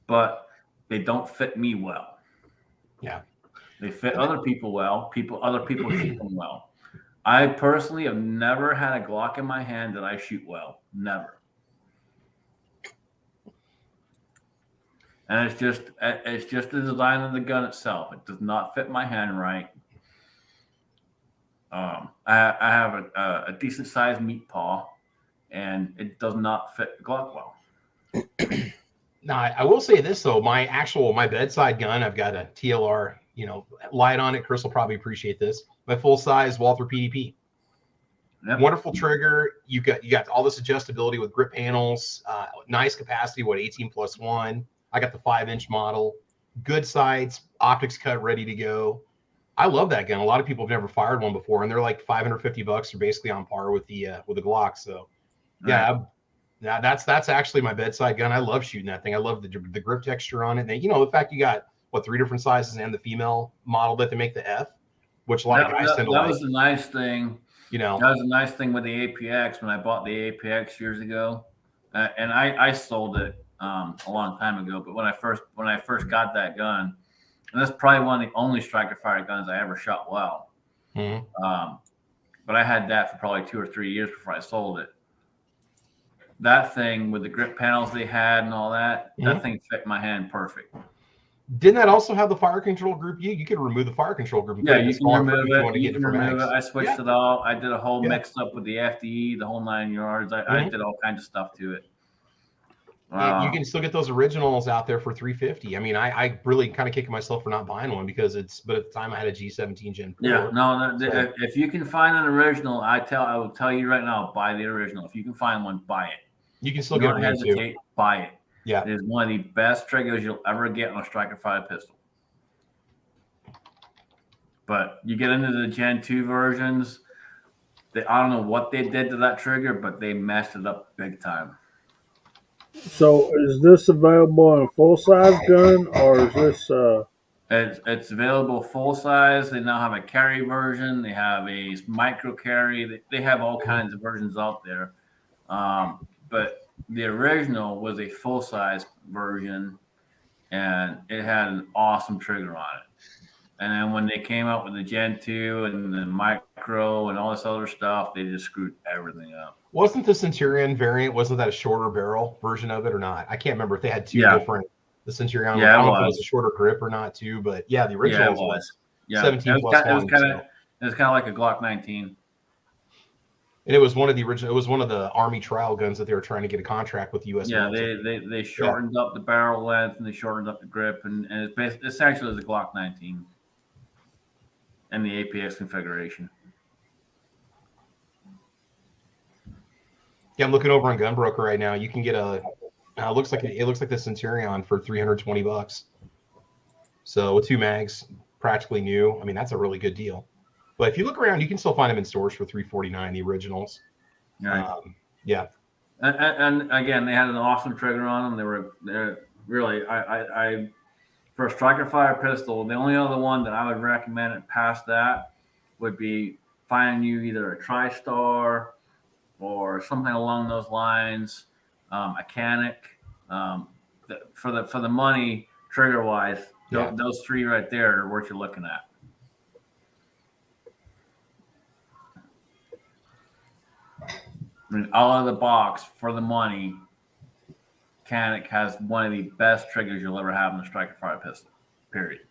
but they don't fit me well. Yeah. They fit other people well. Other people shoot them well. I personally have never had a Glock in my hand that I shoot well. Never. And it's just the design of the gun itself. It does not fit my hand right. I have a decent sized meat paw, and it does not fit the Glock well. Now, I will say this though, my bedside gun, I've got a TLR, light on it. Chris will probably appreciate this. My full size Walther PDP. Yep. Wonderful trigger. You got all this adjustability with grip panels, nice capacity, 18+1. I got the 5-inch model, good sights, optics cut, ready to go. I love that gun. A lot of people have never fired one before, and they're like $550. They're basically on par with the Glock. So, yeah, that's actually my bedside gun. I love shooting that thing. I love the grip texture on it. And the fact you got 3 different sizes and the female model that they make the F, which a lot of guys tend to like. That was the nice thing. That was a nice thing with the APX when I bought the APX years ago, and I sold it a long time ago. But when I first got that gun. And that's probably one of the only striker fire guns I ever shot well. Mm-hmm. But I had that for probably 2 or 3 years before I sold it. That thing with the grip panels they had and all that, that thing fit my hand perfect. Didn't that also have the fire control group? You could remove the fire control group. Yeah, you can remove it. You can remove it. I switched it all. I did a whole mix up with the FDE, the whole 9 yards. I did all kinds of stuff to it. You can still get those originals out there for $350. I mean, I really kind of kick myself for not buying one but at the time I had a G17 Gen 4. Yeah, no, if you can find an original, I will tell you right now, buy the original. If you can find one, buy it. You can still get it too. Buy it. Yeah, it is one of the best triggers you'll ever get on a striker fire pistol. But you get into the Gen 2 versions, I don't know what they did to that trigger, but they messed it up big time. So is this available in a full-size gun, or is this It's available full size. They now have a carry version. They have a micro carry. They have all kinds of versions out there. But the original was a full size version, and it had an awesome trigger on it. And then when they came out with the Gen 2 and the micro and all this other stuff, they just screwed everything up. Wasn't the Centurion variant, wasn't that a shorter barrel version of it or not? I can't remember if they had two different. The Centurion, I don't know if it was a shorter grip or not too, but yeah, the original was 17+1. It was kind of like a Glock 19. And it was one of the original. It was one of the Army trial guns that they were trying to get a contract with the U.S. Yeah, they shortened up the barrel length and they shortened up the grip, and it's essentially the Glock 19 and the APX configuration. Yeah, I'm looking over on Gunbroker right now. You can get it looks like the Centurion for $320. So with 2 mags, practically new. I mean, that's a really good deal. But if you look around, you can still find them in stores for $349, the originals. Right. Yeah. And again, they had an awesome trigger on them. They're really I for a striker fire pistol, the only other one that I would recommend it past that would be finding you either a TriStar or something along those lines, a Canic. For the money, trigger wise, those 3 right there are worth you looking at. I mean, out of the box for the money, Canic has one of the best triggers you'll ever have in a striker fire pistol. Period.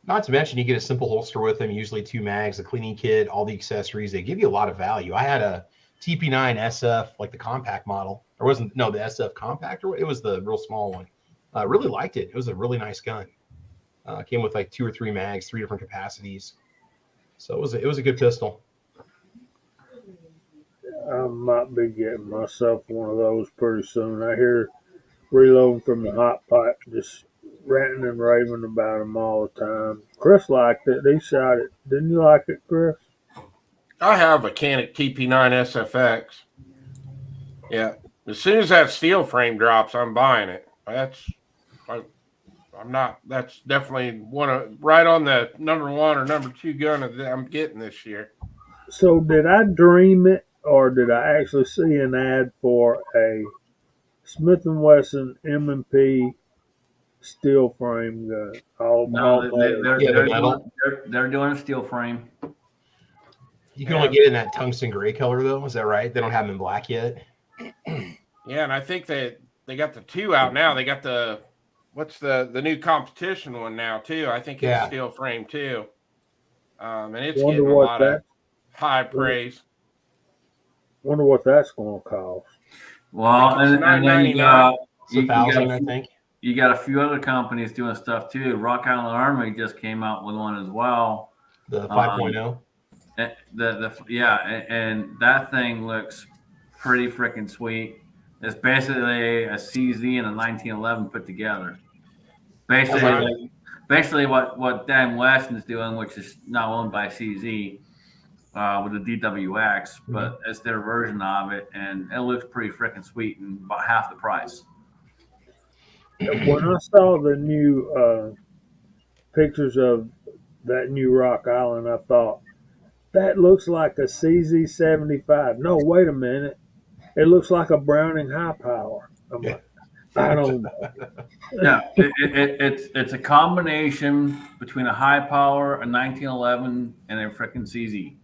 Not to mention, you get a simple holster with them, usually 2 mags, a cleaning kit, all the accessories. They give you a lot of value. I had a TP9 SF, like the compact model. The SF compact, or it was the real small one. I really liked it. It was a really nice gun. Came with like 2 or 3 mags, 3 different capacities. So it was a good pistol. I might be getting myself one of those pretty soon. I hear reloading from the hot pipe just ranting and raving about them all the time. Chris liked it. He shot it. Didn't you like it, Chris? I have a Canik TP9 SFX. Yeah. As soon as that steel frame drops, I'm buying it. I'm not. That's definitely right on the number 1 or number 2 gun that I'm getting this year. So did I dream it, or did I actually see an ad for a Smith & Wesson M&P steel frame gun? No, metal. they're doing a steel frame. You can only get in that tungsten gray color, though. Is that right? They don't have them in black yet. Yeah, and I think they got the 2 out now. They got the the new competition one now too. I think it's steel frame too, and it's getting a lot of high praise. Wonder what that's going to cost. Well, and then you got $1,000, I think. You got a few other companies doing stuff too. Rock Island Armory just came out with one as well. The 5.0. And that thing looks pretty freaking sweet. It's basically a CZ and a 1911 put together. Basically what Dan Weston's doing, which is now owned by CZ with the DWX, but it's their version of it, and it looks pretty freaking sweet and about half the price. When I saw the new pictures of that new Rock Island, I thought, that looks like a CZ75. No, wait a minute. It looks like a Browning High Power. I'm like, I don't know. Yeah, it's a combination between a high power, a 1911, and a freaking CZ.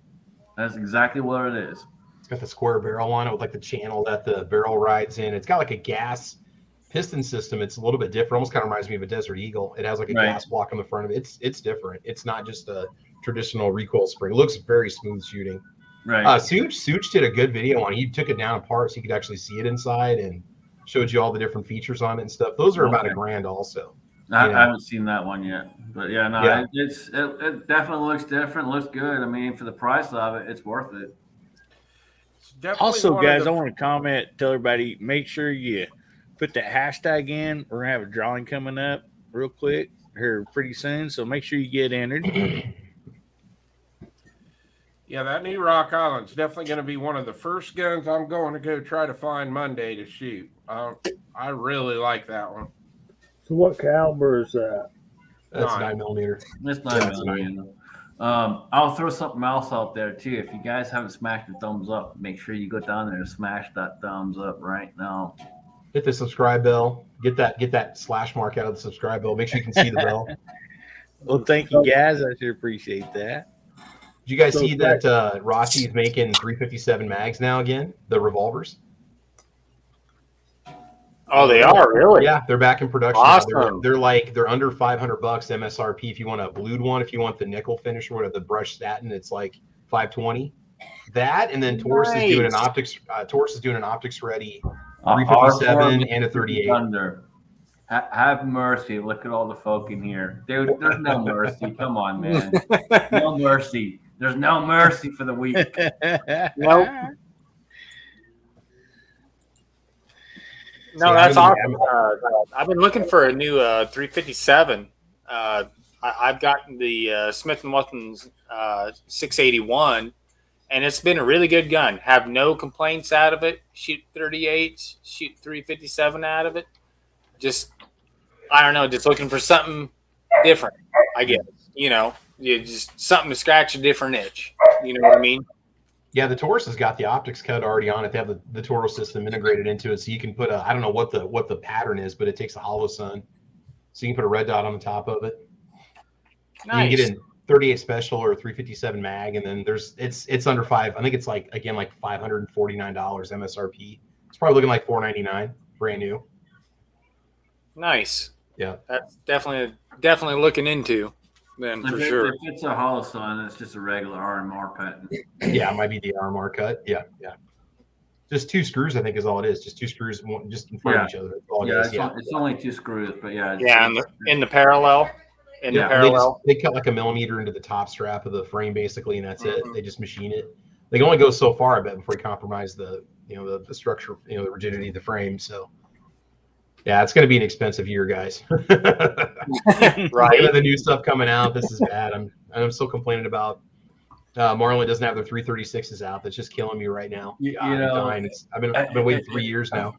That's exactly what it is. It's got the square barrel on it with like the channel that the barrel rides in. It's got like a gas piston system. It's a little bit different. Almost kind of reminds me of a Desert Eagle. It has like a gas block on the front of it. It's different. It's not just a traditional recoil spring. It looks very smooth shooting. Right. Such did a good video on it. He took it down apart so you could actually see it inside and showed you all the different features on it and stuff. Those are about $1,000 also. I haven't seen that one yet, but it definitely looks different. Looks good. I mean, for the price of it, it's worth it. Also, guys, I want to comment, tell everybody, make sure you put that hashtag in. We're gonna have a drawing coming up real quick here pretty soon, so make sure you get entered. Yeah, that new Rock Island's definitely going to be one of the first guns I'm going to go try to find Monday to shoot. I really like that one. So what caliber is that? That's 9mm. It's 9mm. I'll throw something else out there too. If you guys haven't smashed the thumbs up, make sure you go down there and smash that thumbs up right now. Hit the subscribe bell. Get that slash mark out of the subscribe bell. Make sure you can see the bell. Well, thank you, guys. I sure appreciate that. Did you guys see that Rossi's making 357 mags now again? The revolvers. Oh, they are really? Yeah, they're back in production. Awesome. They're under $500 MSRP. If you want a blued one, if you want the nickel finish or the brushed satin, it's like $520. That, and then Taurus is doing an optics. Taurus is doing an optics ready 357 and a 38. Thunder. Have mercy. Look at all the folk in here, dude. There's no mercy. Come on, man. No mercy. There's no mercy for the weak. Nope. No, that's awesome. I've been looking for a new 357. I've gotten the Smith & Wesson's 681, and it's been a really good gun. Have no complaints out of it. Shoot 38s, shoot 357 out of it. Just, I don't know, just looking for something different, I guess. You know, just something to scratch a different itch. You know what I mean? Yeah, the Taurus has got the optics cut already on it. They have the Toro system integrated into it, so you can put I don't know what the pattern is, but it takes a hollow sun, so you can put a red dot on the top of it. Nice. You can get in 38 special or 357 mag, and then it's under $5. I think it's like $549 MSRP. It's probably looking like $499 brand new. Nice. Yeah, that's definitely looking into. Then for sure. If it's a hollow sun, it's just a regular RMR cut. Yeah, it might be the RMR cut. Yeah. Just 2 screws, I think, is all it is. Just 2 screws, just in front of each other. It's only 2 screws, but in the parallel. The parallel. They cut like a millimeter into the top strap of the frame, basically, and that's it. They just machine it. They can only go so far, I bet, before you compromise the structure, the rigidity of the frame. So Yeah, it's going to be an expensive year, guys. Right. Given the new stuff coming out, this is bad. I'm still complaining about Marlin doesn't have their 336s out. That's just killing me right now. You God, I'm know, dying. I've been waiting 3 years now.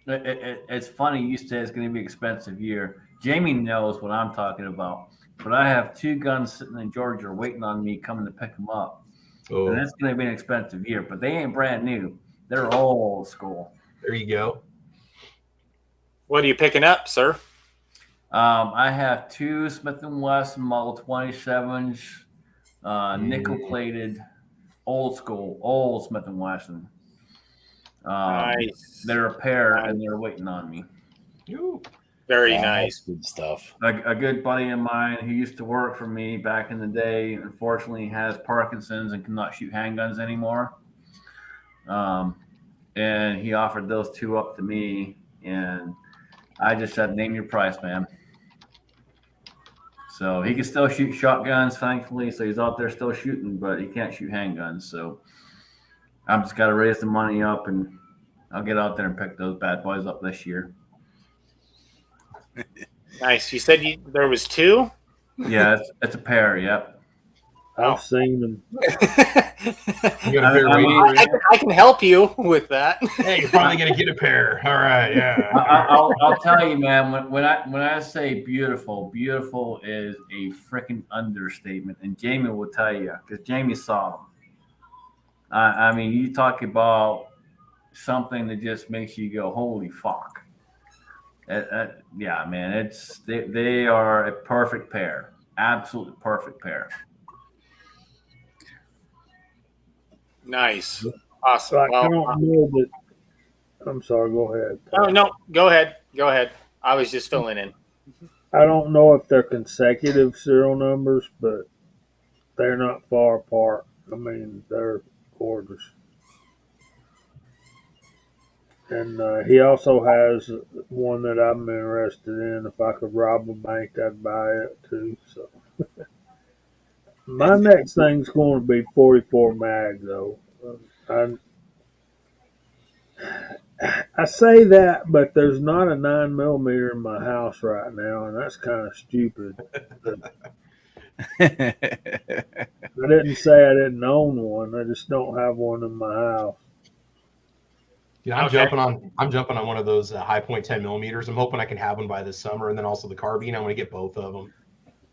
It's funny you say it's going to be an expensive year. Jamie knows what I'm talking about. But I have 2 guns sitting in Georgia waiting on me coming to pick them up. Oh, And it's going to be an expensive year. But they ain't brand new. They're old school. there you go. What are you picking up, sir? I have 2 Smith & Wesson Model 27s, nickel plated, old school, old Smith & Wesson. Nice. They're a pair and they're waiting on me. Ooh. Very That's nice. good stuff. A good buddy of mine who used to work for me back in the day, unfortunately has Parkinson's and cannot shoot handguns anymore. And he offered those 2 up to me, and I just said, name your price, man. So he can still shoot shotguns, thankfully. So he's out there still shooting, but he can't shoot handguns. So I've just got to raise the money up, and I'll get out there and pick those bad boys up this year. Nice. You said there was 2? Yeah, it's a pair. Yep. I've seen them. You got a pair I waiting mean, for you? I can help you with that. Hey, you're finally gonna get a pair. All right, yeah. I'll tell you, man. When I say beautiful, beautiful is a freaking understatement, and Jamie will tell you because Jamie saw them. I mean, you talk about something that just makes you go, "Holy fuck!" Yeah, man. They are a perfect pair, absolutely perfect pair. Nice. Awesome. So I Well, don't know that. I'm sorry. Go ahead. no. Go ahead. Go ahead. I was just filling in. I don't know if they're consecutive serial numbers, but they're not far apart. I mean, they're gorgeous. And he also has one that I'm interested in. If I could rob a bank, I'd buy it too. So my next thing's going to be 44 mag, though. I I say that, but there's not a 9mm in my house right now, and that's kind of stupid. I didn't say I didn't own one. I just don't have one in my house. Yeah, I'm Okay. jumping on one of those high point 10mm. I'm hoping I can have one by this summer, and then also the carbine. I want to get both of them.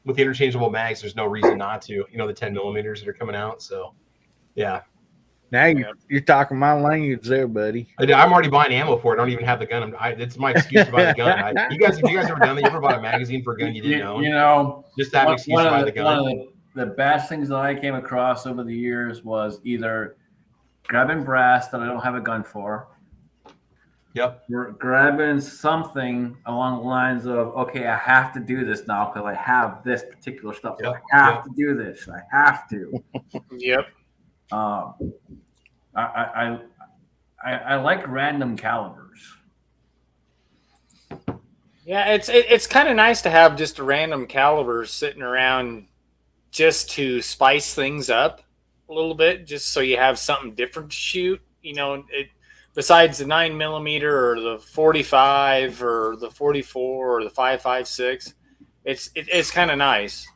With the interchangeable mags, there's no reason not to. You know, the 10mm that are coming out. So, yeah, Now you're talking my language there, buddy. I'm already buying ammo for it. I don't even have the gun. It's my excuse to buy the gun. Have you guys ever done that? You ever bought a magazine for a gun you didn't own? You know, Just that excuse to buy the gun. One of the best things that I came across over the years was either grabbing brass that I don't have a gun for. Yep. We're grabbing something along the lines of, okay, I have to do this now because I have this particular stuff. So Yep. I have to do this. I have to. Yep. I like random calibers. Yeah, it's kind of nice to have just a random caliber sitting around just to spice things up a little bit, just so you have something different to shoot. You know, besides the 9mm or the 45 or the 44 or the 5.56, it's kind of nice.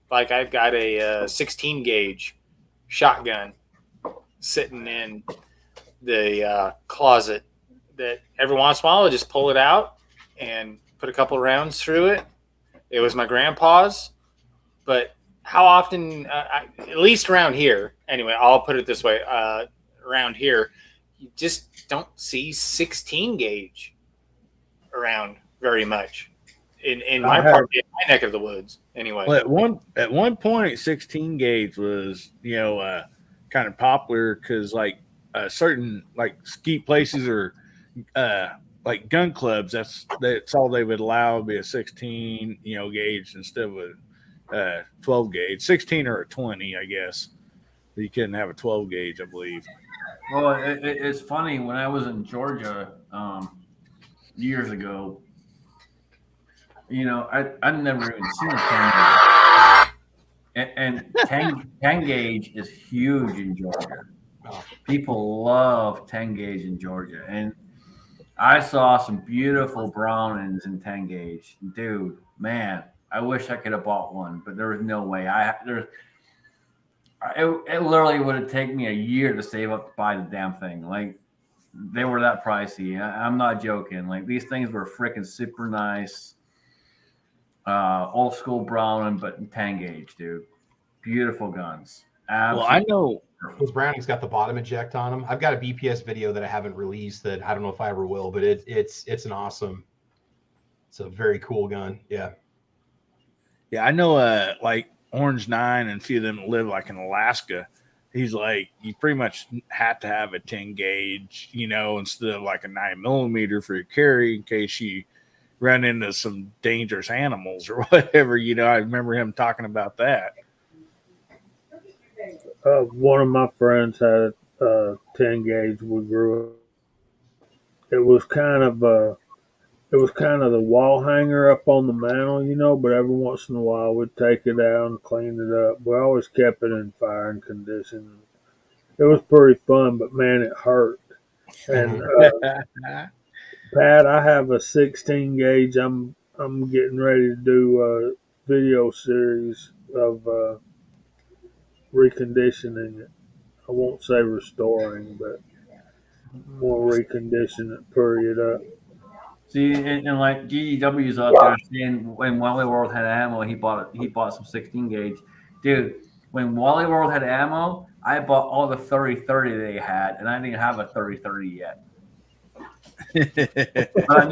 Like I've got a 16 gauge shotgun sitting in the closet that every once in a while I just pull it out and put a couple rounds through it. It was my grandpa's, but how often, at least around here, anyway, I'll put it this way, around here, you just don't see 16 gauge around very much in my part, in my neck of the woods. Anyway, Well, at one point, 16 gauge was kind of popular because like certain like ski places or like gun clubs, that's all they would allow would be a 16 gauge instead of a 12 gauge, 16 or a 20, I guess. You couldn't have a 12 gauge, I believe. Well, it's funny. When I was in Georgia years ago, I'd never even seen a 10 gauge. And 10 gauge is huge in Georgia. People love 10 gauge in Georgia. And I saw some beautiful Brownings in 10 gauge. Dude, man, I wish I could have bought one, but there was no way. It literally would have taken me a year to save up to buy the damn thing. Like, they were that pricey. I'm not joking. Like, these things were freaking super nice. Old school Browning, but in 10 gauge, dude. Beautiful guns. Well, I know. Those Brownings got the bottom eject on them. I've got a BPS video that I haven't released that I don't know if I ever will, but it's an awesome. It's a very cool gun. Yeah. Yeah, I know. Like Orange 9 and a few of them that live like in Alaska. He's like, you pretty much have to have a 10 gauge, instead of like a 9mm for your carry in case you run into some dangerous animals or whatever. I remember him talking about that. One of my friends had a 10 gauge. We grew up. It was kind of the wall hanger up on the mantle, but every once in a while we'd take it out and clean it up. We always kept it in firing condition. It was pretty fun, but man, it hurt. And Pat, I have a 16 gauge. I'm getting ready to do a video series of reconditioning it. I won't say restoring, but more recondition it, purry it up. See, and like GGW's out there saying when Wally World had ammo, he bought some 16 gauge. Dude, when Wally World had ammo, I bought all the 30-30 they had, and I didn't have a 30-30 yet. But I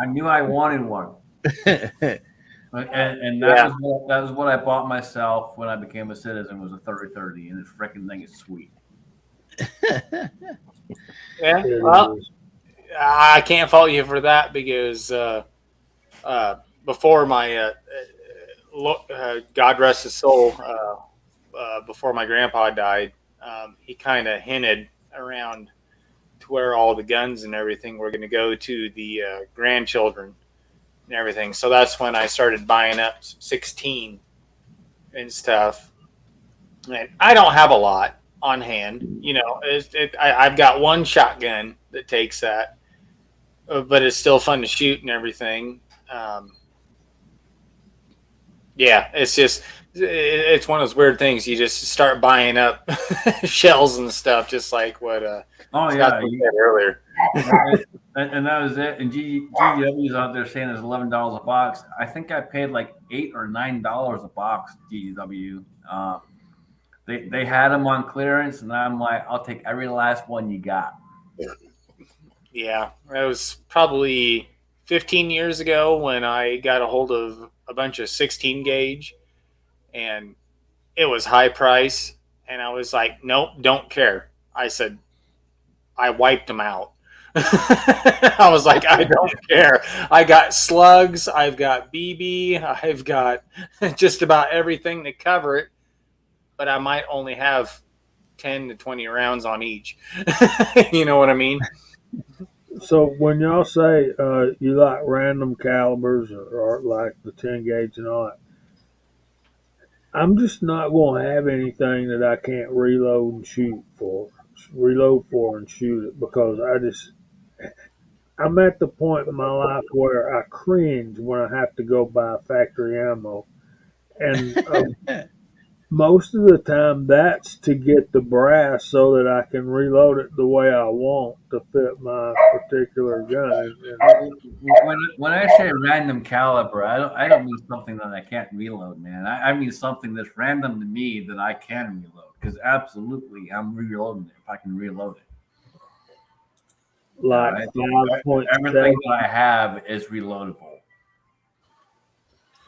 knew I wanted one. And that was what I bought myself when I became a citizen, was a 30-30, and this freaking thing is sweet. Yeah, well, I can't fault you for that because before my God rest his soul, before my grandpa died, he kind of hinted around to where all the guns and everything were going to go to the grandchildren and everything. So that's when I started buying up 16 and stuff. And I don't have a lot on hand. I've got one shotgun that takes that, but it's still fun to shoot and everything. Yeah, it's one of those weird things. You just start buying up shells and stuff, just like what Scott said earlier. And that was it. And GGW's out there saying it's $11 a box. I think I paid like $8 or $9 a box. GGW. They had them on clearance, and I'm like, I'll take every last one you got. Yeah, it was probably 15 years ago when I got a hold of a bunch of 16 gauge, and it was high price, and I was like, nope, don't care. I said, I wiped them out. I was like, I don't care. I got slugs, I've got BB, I've got just about everything to cover it, but I might only have 10 to 20 rounds on each. You know what I mean? So when y'all say you like random calibers or like the 10 gauge and all that, I'm just not going to have anything that I can't reload for and shoot it, because I'm at the point in my life where I cringe when I have to go buy factory ammo. And most of the time that's to get the brass so that I can reload it the way I want to fit my particular gun. When I say random caliber, I don't mean something that I can't reload, man. I mean something that's random to me that I can reload, because absolutely I'm reloading it if I can reload it. Like everything that I have is reloadable.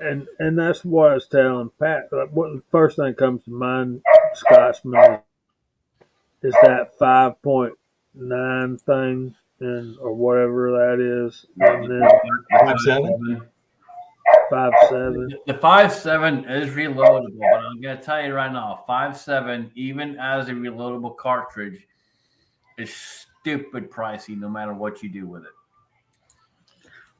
And that's what I was telling Pat. What the first thing that comes to mind, Scotsman, is that 5.9 thing, or whatever that is, and then 5.7. 5.7. The 5.7 is reloadable, but I'm gonna tell you right now, 5.7, even as a reloadable cartridge, is stupid pricey no matter what you do with it.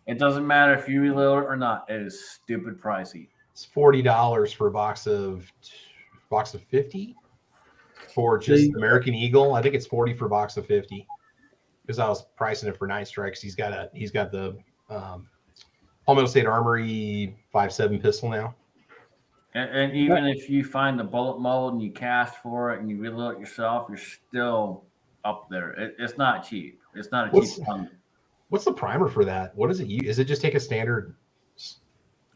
It doesn't matter if you reload it or not. It is stupid pricey. It's $40 for a box of 50 for just American Eagle. I think it's 40 for a box of 50. because I was pricing it for 9 strikes. He's got the Palmetto State Armory 5.7 pistol now. And even if you find the bullet mold and you cast for it and you reload it yourself, you're still up there. It's not cheap. It's not a cheap gun. What's the primer for that? What does it use? Is it just take a standard?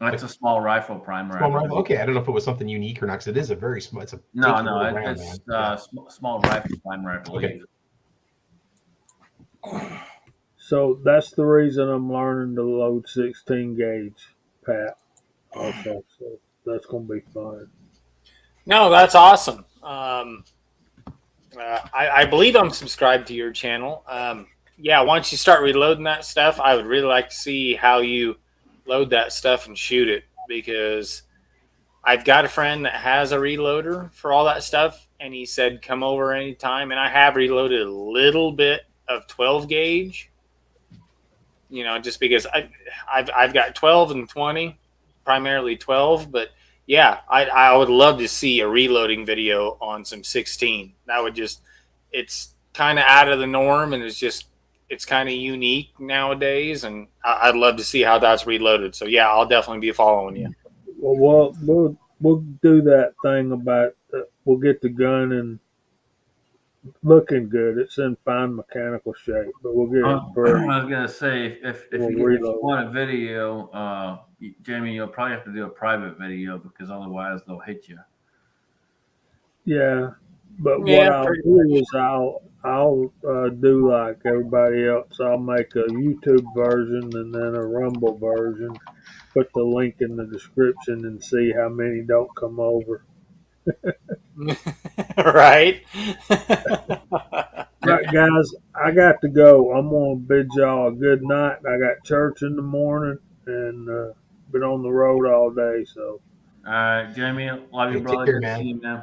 It's a small rifle primer. Small rifle. Okay, I don't know if it was something unique or not, because it is a very small. It's a small rifle primer, I believe. Okay. So that's the reason I'm learning to load 16 gauge, Pat. Also, so that's gonna be fun. No, that's awesome. I believe I'm subscribed to your channel. Yeah, once you start reloading that stuff, I would really like to see how you load that stuff and shoot it, because I've got a friend that has a reloader for all that stuff, and he said come over anytime. And I have reloaded a little bit of 12 gauge, just because I've got 12 and 20, primarily 12, but yeah, I would love to see a reloading video on some 16. That would it's kind of out of the norm, and it's kind of unique nowadays, and I'd love to see how that's reloaded. So yeah, I'll definitely be following you. Well, we'll do that thing about we'll get the gun and looking good. It's in fine mechanical shape, but we'll get it I was gonna say if you want a video, Jamie, you'll probably have to do a private video, because otherwise they'll hit you. Yeah, but what I'll do is I'll do like everybody else. I'll make a YouTube version and then a Rumble version. Put the link in the description and see how many don't come over. Right. Right, guys, I got to go. I'm gonna bid y'all a good night. I got church in the morning and been on the road all day. So, all right, Jamie, love you, brother. Take care, man. See you, man.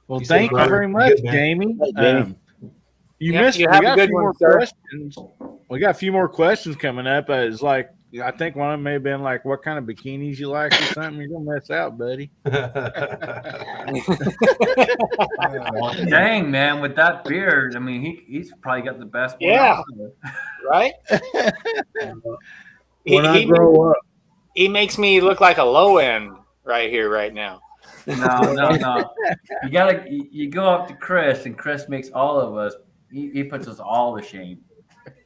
Well, thank you very much, Jamie. We got a few more questions. We got a few more questions coming up. It's like, I think one of them may have been like, what kind of bikinis you like or something. You're gonna mess out, buddy. Dang, man, with that beard, I mean, he's probably got the best one. Yeah, right. when I grow up, he makes me look like a low end right here, right now. No. You go up to Chris, and Chris makes all of us. He puts us all to shame.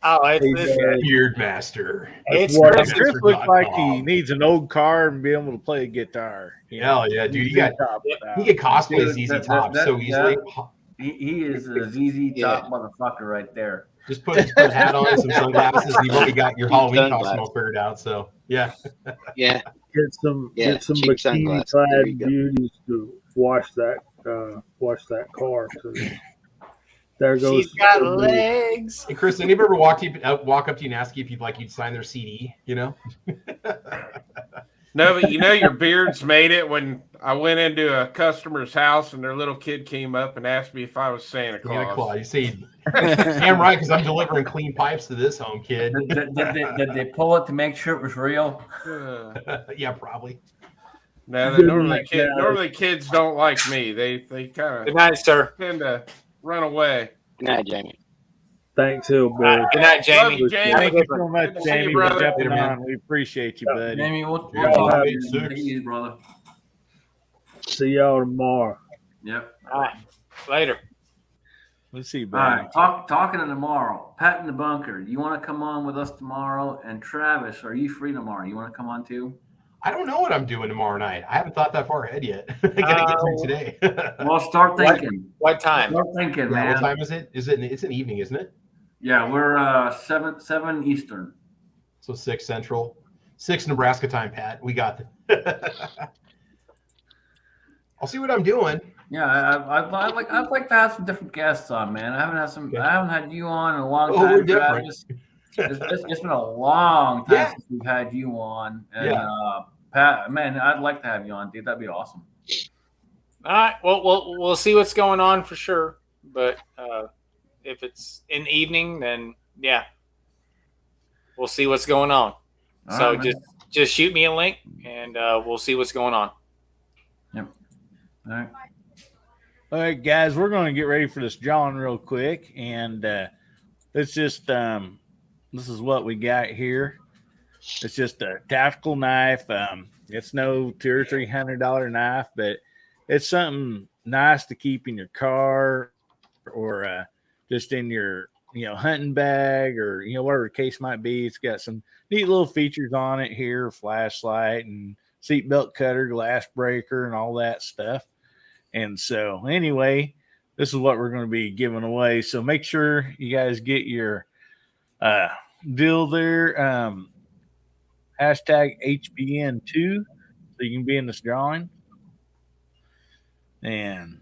Oh, it's Beard Master. Chris looks like he needs an old car and be able to play a guitar. Hell yeah, dude! He can cosplay ZZ Top so easily. He is a ZZ Top motherfucker right there. Just put a hat on and some sunglasses, and you've already got your Halloween costume all figured out. So yeah. Get some bikini clad beauties to wash that car. So there goes. She's got legs. Hey, Chris, anybody ever walk up to you and ask you if you'd sign their CD? No, but your beard's made it. When I went into a customer's house and their little kid came up and asked me if I was Santa Claus. You see, damn right, because I'm delivering clean pipes to this home, kid. Did they pull it to make sure it was real? Yeah, probably. No, normally kids don't like me. They kind of good night, sir. Tend to run away. Good night, Jamie. Thanks, Hillbilly. Good night, Jamie. Love you, Jamie. Thank you so much, Jamie, for jumping man. on. We appreciate you, buddy. Jamie, we'll talk to you, brother. See y'all tomorrow. Yep. All right. Later. Let's see, buddy. buddy. All right. Talking to tomorrow. Pat in the bunker. You want to come on with us tomorrow? And Travis, are you free tomorrow? You want to come on too? I don't know what I'm doing tomorrow night. I haven't thought that far ahead yet. I gotta get through today. Well, start thinking. What time? Start thinking, man. What time is it? It's an evening, isn't it? Yeah, we're 7 Eastern. So 6 Central. 6 Nebraska time, Pat. We got that. I'll see what I'm doing. Yeah, I'd like to have some different guests on, man. I haven't had you on in a long time. We're different. It's been a long time since we've had you on. And Pat, man, I'd like to have you on, dude. That'd be awesome. All right. Well, we'll see what's going on for sure. But if it's in the evening, then yeah, we'll see what's going on. All so right, just shoot me a link, and we'll see what's going on. Yep. All right. All right, guys, we're going to get ready for this John real quick, and it's just this is what we got here. It's just a tactical knife. It's no $200 or $300 knife, but it's something nice to keep in your car or just in your hunting bag or whatever the case might be. It's got some neat little features on it here: flashlight and seatbelt cutter, glass breaker, and all that stuff. And so, anyway, this is what we're going to be giving away. So make sure you guys get your deal there. Hashtag HBN2 so you can be in this drawing. And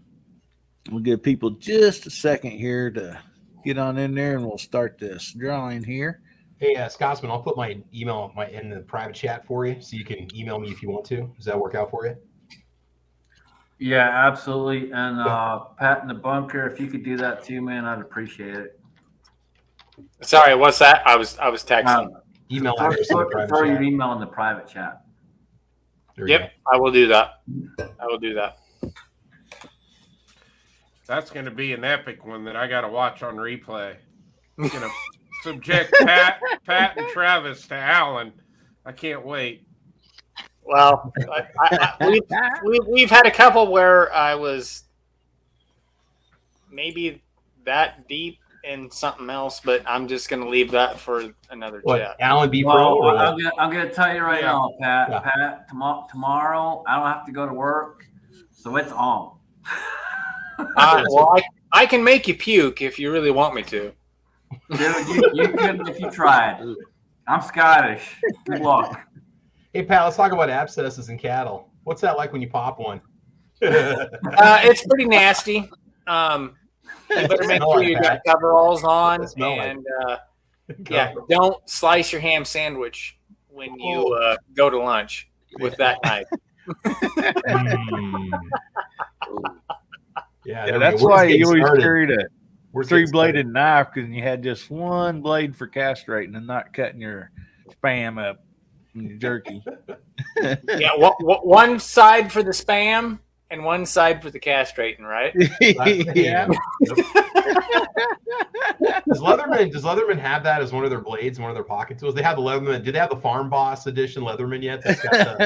we'll give people just a second here to get on in there and we'll start this drawing here. Hey, Scotsman, I'll put my email in the private chat for you so you can email me if you want to. Does that work out for you? Yeah, absolutely. And Pat in the bunker, if you could do that too, man, I'd appreciate it. Sorry, what's that? I was texting. Email address in the private throw chat. your email in the private chat. Yep, I will do that. I will do that. That's going to be an epic one that I got to watch on replay. Going to subject Pat and Travis to Alan. I can't wait. Well, we've had a couple where I was maybe that deep in something else, but I'm just going to leave that for another chat. Alan B. Well, Pro? I'm going to tell you right now, Pat. Yeah. Pat, tomorrow I don't have to go to work, so it's on. Well, I can make you puke if you really want me to. Dude, you couldn't if you tried. I'm Scottish. Good luck. Hey, Pat, let's talk about abscesses in cattle. What's that like when you pop one? It's pretty nasty. You better make sure you got coveralls on, and yeah, don't slice your ham sandwich when you go to lunch with that knife. Yeah, that's why you always carried a three-bladed knife, because you had just one blade for castrating and not cutting your spam up in your jerky. Yeah, one side for the spam and one side for the castrating, right? Yeah. Does Leatherman have that as one of their blades, one of their pocket tools? They have the Leatherman. Did they have the Farm Boss edition Leatherman yet? That's got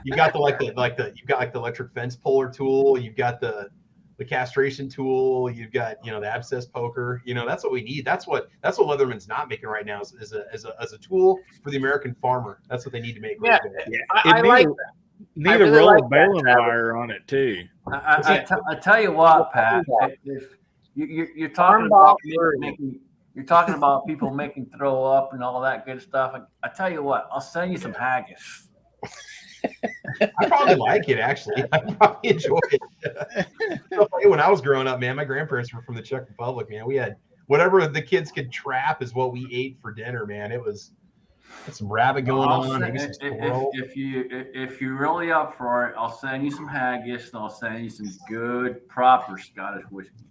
you've got you've got the electric fence puller tool. You've got the castration tool. You've got the abscess poker. That's what we need. That's what Leatherman's not making right now is a tool for the American farmer. That's what they need to make. Yeah, I like that. Need a roll of baling wire on it too. I tell you what, Pat. If you're talking about you're talking about people making throw up and all that good stuff. I tell you what, I'll send you some haggis. I probably like it, actually. I probably enjoy it. When I was growing up, man, my grandparents were from the Czech Republic, man. We had whatever the kids could trap is what we ate for dinner, man. It was some rabbit going on. If you're really up for it, I'll send you some haggis and I'll send you some good proper Scottish whiskey.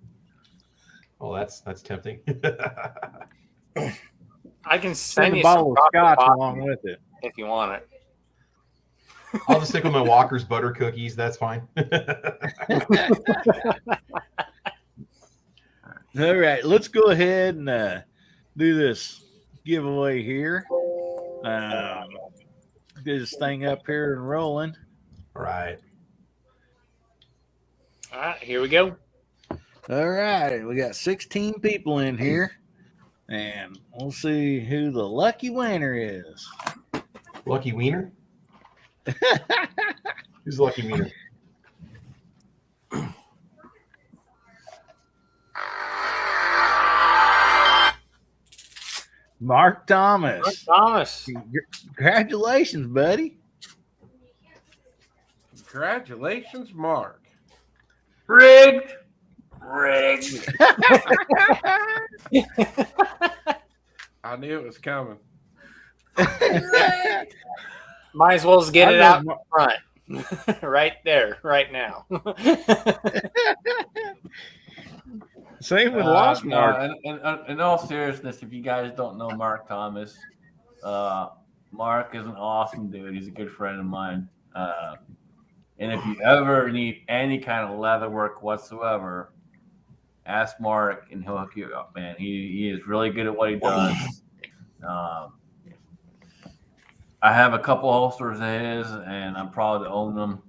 Oh, that's tempting. I can send you a bottle of scotch along with it if you want it. I'll just stick with my Walker's butter cookies. That's fine. All right, let's go ahead and do this giveaway here. Get this thing up here and rolling. All right. All right, here we go. All right, we got 16 people in here, and we'll see who the lucky winner is. Lucky wiener? Who's lucky wiener? Mark Thomas. Congratulations, buddy. Congratulations, Mark. Rigged. I knew it was coming. Might as well just get it out in front. Right there, right now. Same with Lost Mark. In all seriousness, if you guys don't know Mark Thomas, Mark is an awesome dude. He's a good friend of mine. And if you ever need any kind of leather work whatsoever, ask Mark, and he'll hook you up, man. He is really good at what he does. I have a couple holsters of his, and I'm proud to own them.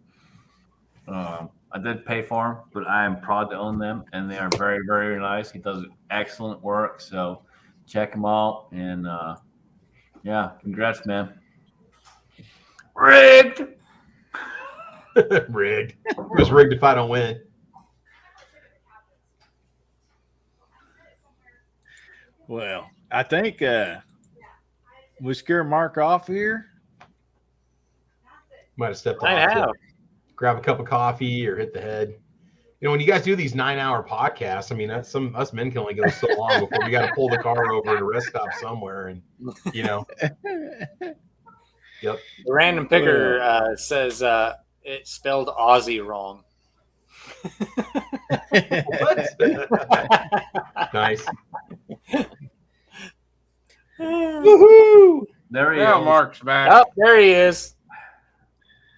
I did pay for them, but I am proud to own them, and they are very, very nice. He does excellent work, so check him out. And yeah, congrats, man. Rigged. Rigged. It was rigged if I don't win. Well, I think we scare Mark off here. Might have stepped off. I have. Grab a cup of coffee or hit the head. You know, when you guys do these 9-hour podcasts, I mean, that's us men can only go so long before we got to pull the car over at a rest stop somewhere, and you know. Yep. The random picker says it spelled Aussie wrong. What? Nice. Woohoo! There he Now is. Mark's back. Oh, there he is.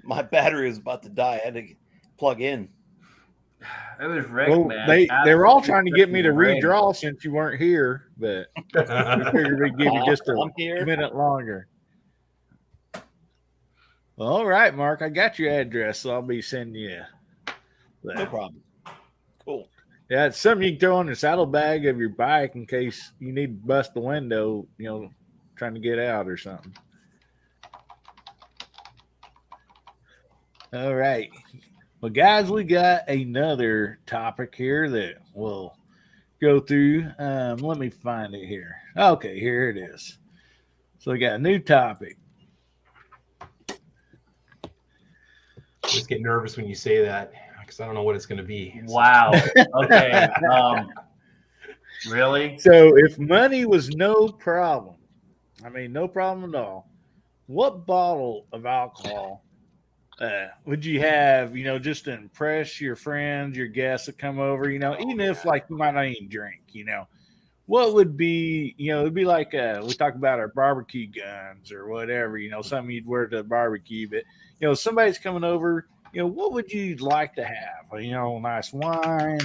My battery was about to die. I had to plug in. It was rigged, Well, man. they were all trying to get me to Rigged. redraw since you weren't here, but I figured we'd give you just I'm a here. minute longer. Well, all right, Mark, I got your address, so I'll be sending you No that. problem. Cool. Yeah, it's something you can throw on the saddlebag of your bike in case you need to bust the window, you know, trying to get out or something. All right. Well, guys, we got another topic here that we'll go through. Let me find it here. Okay, here it is. So we got a new topic. I just get nervous when you say that because I don't know what it's going to be. Wow. Okay. Really? So if money was no problem, I mean, no problem at all, what bottle of alcohol would you have, you know, just to impress your friends, your guests that come over, you know, even if like you might not even drink, you know, what would be, you know, it'd be like we talk about our barbecue guns or whatever, you know, something you'd wear to the barbecue, but, you know, somebody's coming over, you know, what would you like to have? You know, nice wine,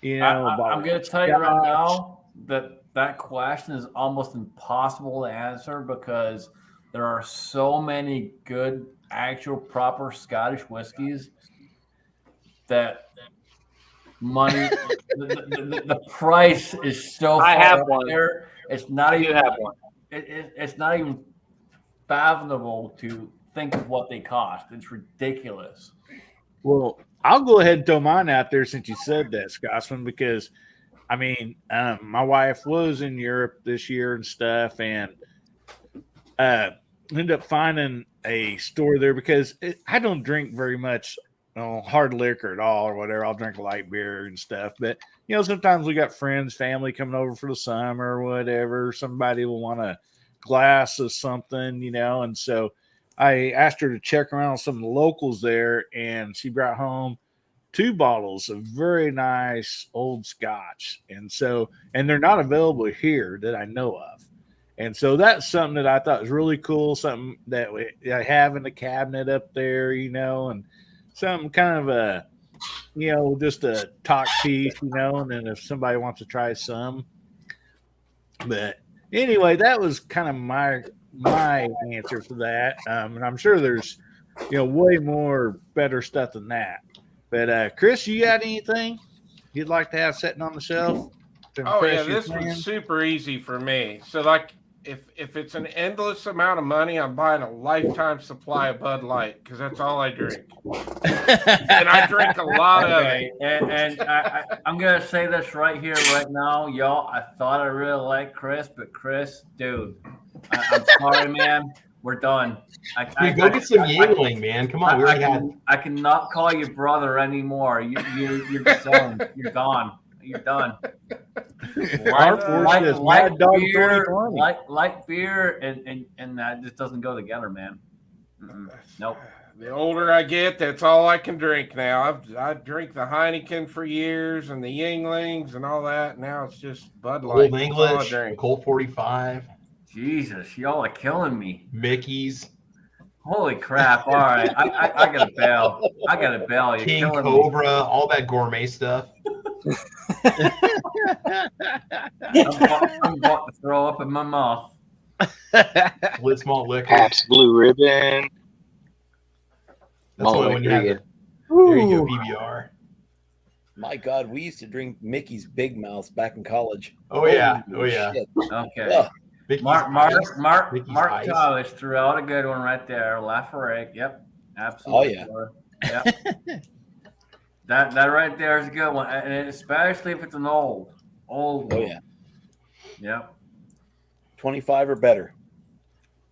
you know, I'm going to tell you right now that question is almost impossible to answer because there are so many good, actual, proper Scottish whiskeys that money, the price is so I far have up one. there. It's not I do even have one. It's not even fathomable to think of what they cost. It's ridiculous. Well, I'll go ahead and throw mine out there since you said that, Scotsman, because I mean, my wife was in Europe this year and stuff, and ended up finding a store there because I don't drink very much, you know, hard liquor at all or whatever. I'll drink light beer and stuff, but you know, sometimes we got friends, family coming over for the summer or whatever. Somebody will want a glass of something, you know, and so I asked her to check around some of the locals there, and she brought home 2 bottles of very nice old scotch. And so, and they're not available here that I know of. And so that's something that I thought was really cool, something that I have in the cabinet up there, you know, and something kind of a, you know, just a talk piece, you know, and then if somebody wants to try some. But anyway, that was kind of my answer for that. And I'm sure there's, you know, way more better stuff than that. But Chris, you got anything you'd like to have sitting on the shelf? Oh yeah, this was super easy for me. So like, if it's an endless amount of money, I'm buying a lifetime supply of Bud Light because that's all I drink, and I drink a lot of it. And I'm going to say this right here, right now, y'all. I thought I really liked Chris, but Chris, dude, I'm sorry, man. We're done. Go get some Yingling, man. Come on, we already had. I cannot call you brother anymore. You're disowned. You're gone. You're done. Light beer and that just doesn't go together, man. Nope. The older I get, that's all I can drink now. I drink the Heineken for years and the Yinglings and all that. Now it's just Bud Light. Old English, Colt 45. Jesus, y'all are killing me. Mickey's. Holy crap. All right. I got to bail. You're King killing Cobra, me. all that gourmet stuff. I'm about to throw up in my mouth. Blitz malt liquor. Pabst Blue Ribbon. That's Malt only when you liquor, have yeah. the. There you go, Ooh. PBR. My God, we used to drink Mickey's Big Mouths back in college. Oh yeah, Holy oh yeah. shit. Okay. Ugh. Mickey's Mark Mickey's Mark Ice. Thomas threw out a good one right there. Lafayette. Yep. Absolutely. yeah. Yep. that right there is a good one. And especially if it's an old Oh one. yeah. Yep. 25 or better.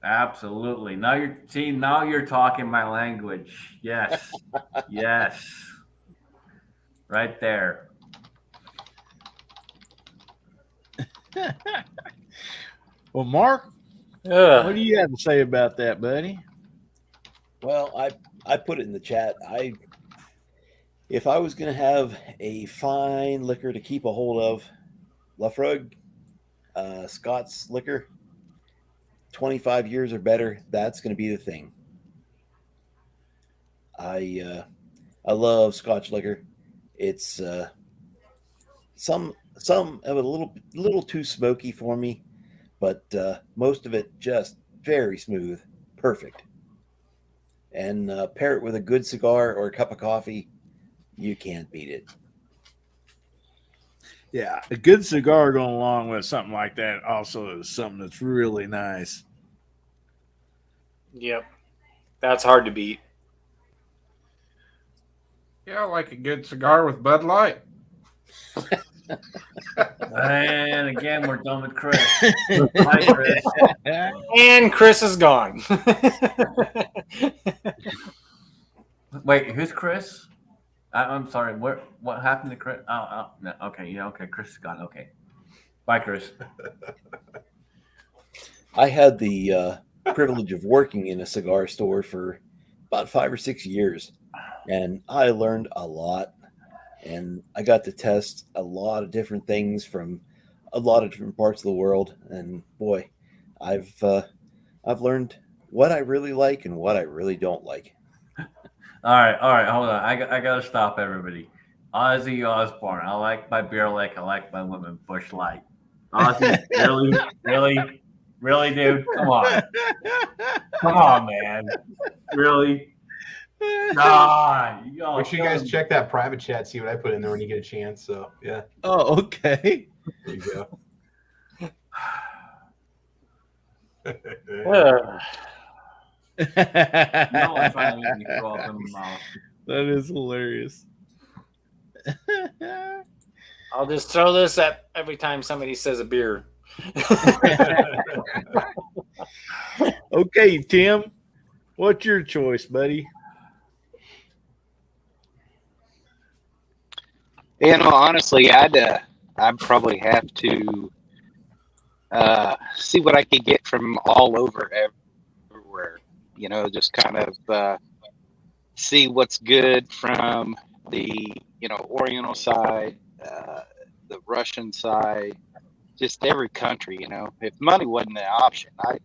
Absolutely. Now you're talking my language. Yes. Yes. Right there. Well, Mark, Ugh. what do you have to say about that, buddy? Well, I put it in the chat. If I was going to have a fine liquor to keep a hold of, Lafroig, Scott's liquor, 25 years or better, that's going to be the thing. I love Scotch liquor. It's some of it a little too smoky for me, but most of it just very smooth, perfect. And pair it with a good cigar or a cup of coffee, you can't beat it. Yeah, a good cigar going along with something like that also is something that's really nice. Yep. That's hard to beat. Yeah, I like a good cigar with Bud Light. And again, we're done with Chris. Hi, Chris. And Chris is gone. Wait, who's Chris? I'm sorry. What happened to Chris? Oh, no. Okay, yeah, okay. Chris is gone. Okay, bye, Chris. I had the privilege of working in a cigar store for about 5 or 6 years, and I learned a lot. And I got to test a lot of different things from a lot of different parts of the world. And boy, I've learned what I really like and what I really don't like. All right, hold on. I gotta stop everybody. Ozzy Osbourne. I like my beer like I like my women Bush Light. Ozzy, really, dude? Come on, man. Really? Nah, Make sure you guys check that private chat, see what I put in there when you get a chance. So yeah, Oh, okay. there you go. Ugh. No one's trying to make me throw up in my mouth. That is hilarious. I'll just throw this up every time somebody says a beer. Okay, Tim, what's your choice, buddy? You know, honestly, I'd probably have to see what I could get from all over everywhere. You know, just kind of see what's good from the Oriental side, the Russian side, just every country. You know, if money wasn't an option, I'd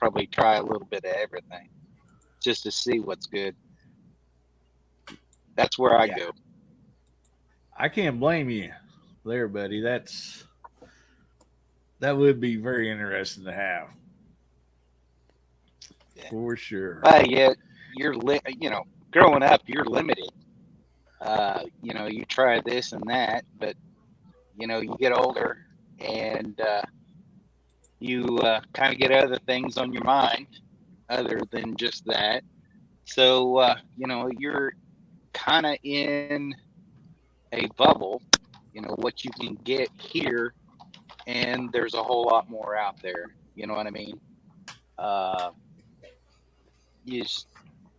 probably try a little bit of everything just to see what's good. That's where I go. I can't blame you there, buddy. That would be very interesting to have. For sure. Yeah, growing up, you're limited. You try this and that, but you get older and you kind of get other things on your mind other than just that. So you're kind of in a bubble, what you can get here, and there's a whole lot more out there. You know what I mean?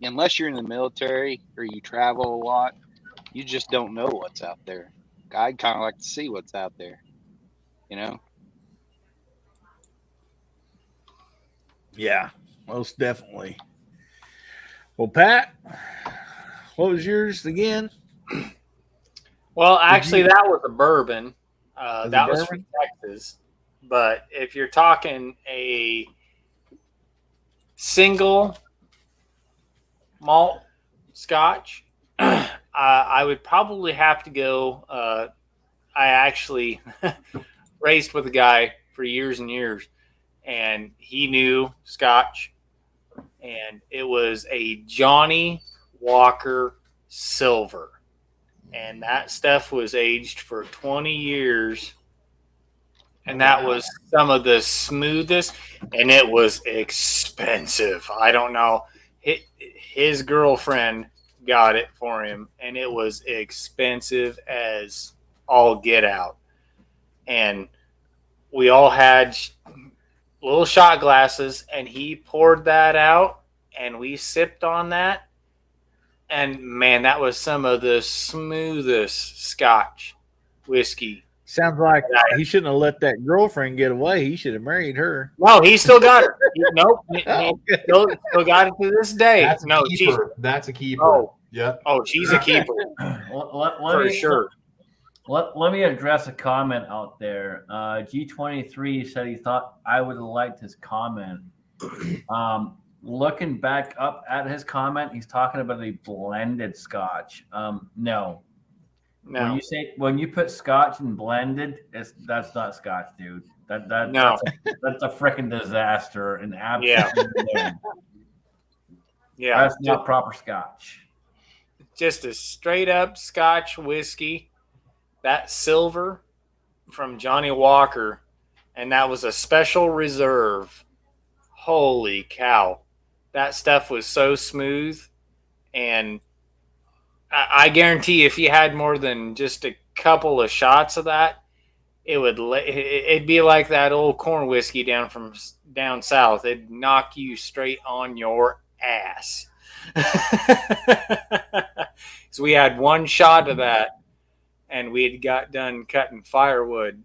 Unless you're in the military or you travel a lot, you just don't know what's out there. I'd kind of like to see what's out there, Yeah, most definitely. Well, Pat, what was yours again? Well, actually, that was a bourbon. Was That it was from Texas. But if you're talking a single malt Scotch, I would probably have to go I actually raced with a guy for years and years, and he knew Scotch, and it was a Johnny Walker Silver, and that stuff was aged for 20 years, and that was some of the smoothest, and it was expensive. I don't know. His girlfriend got it for him, and it was expensive as all get out. And we all had little shot glasses, and he poured that out, and we sipped on that. And man, that was some of the smoothest Scotch whiskey. Sounds like he shouldn't have let that girlfriend get away. He should have married her. No, he still got her. Nope, he Okay. still got it to this day. That's a No, keeper. That's a keeper. Oh. Yep. Oh, she's a keeper for sure. Let me address a comment out there. G23 said he thought I would have liked his comment. Looking back up at his comment, he's talking about a blended Scotch. No. When you put Scotch and blended, that's not Scotch, dude. That's a freaking disaster. And absolutely Yeah, that's not proper Scotch. Just a straight up Scotch whiskey. That silver from Johnny Walker, and that was a special reserve. Holy cow. That stuff was so smooth, and I guarantee if you had more than just a couple of shots of that, it'd be like that old corn whiskey down south. It'd knock you straight on your ass. So we had one shot of that, and we had got done cutting firewood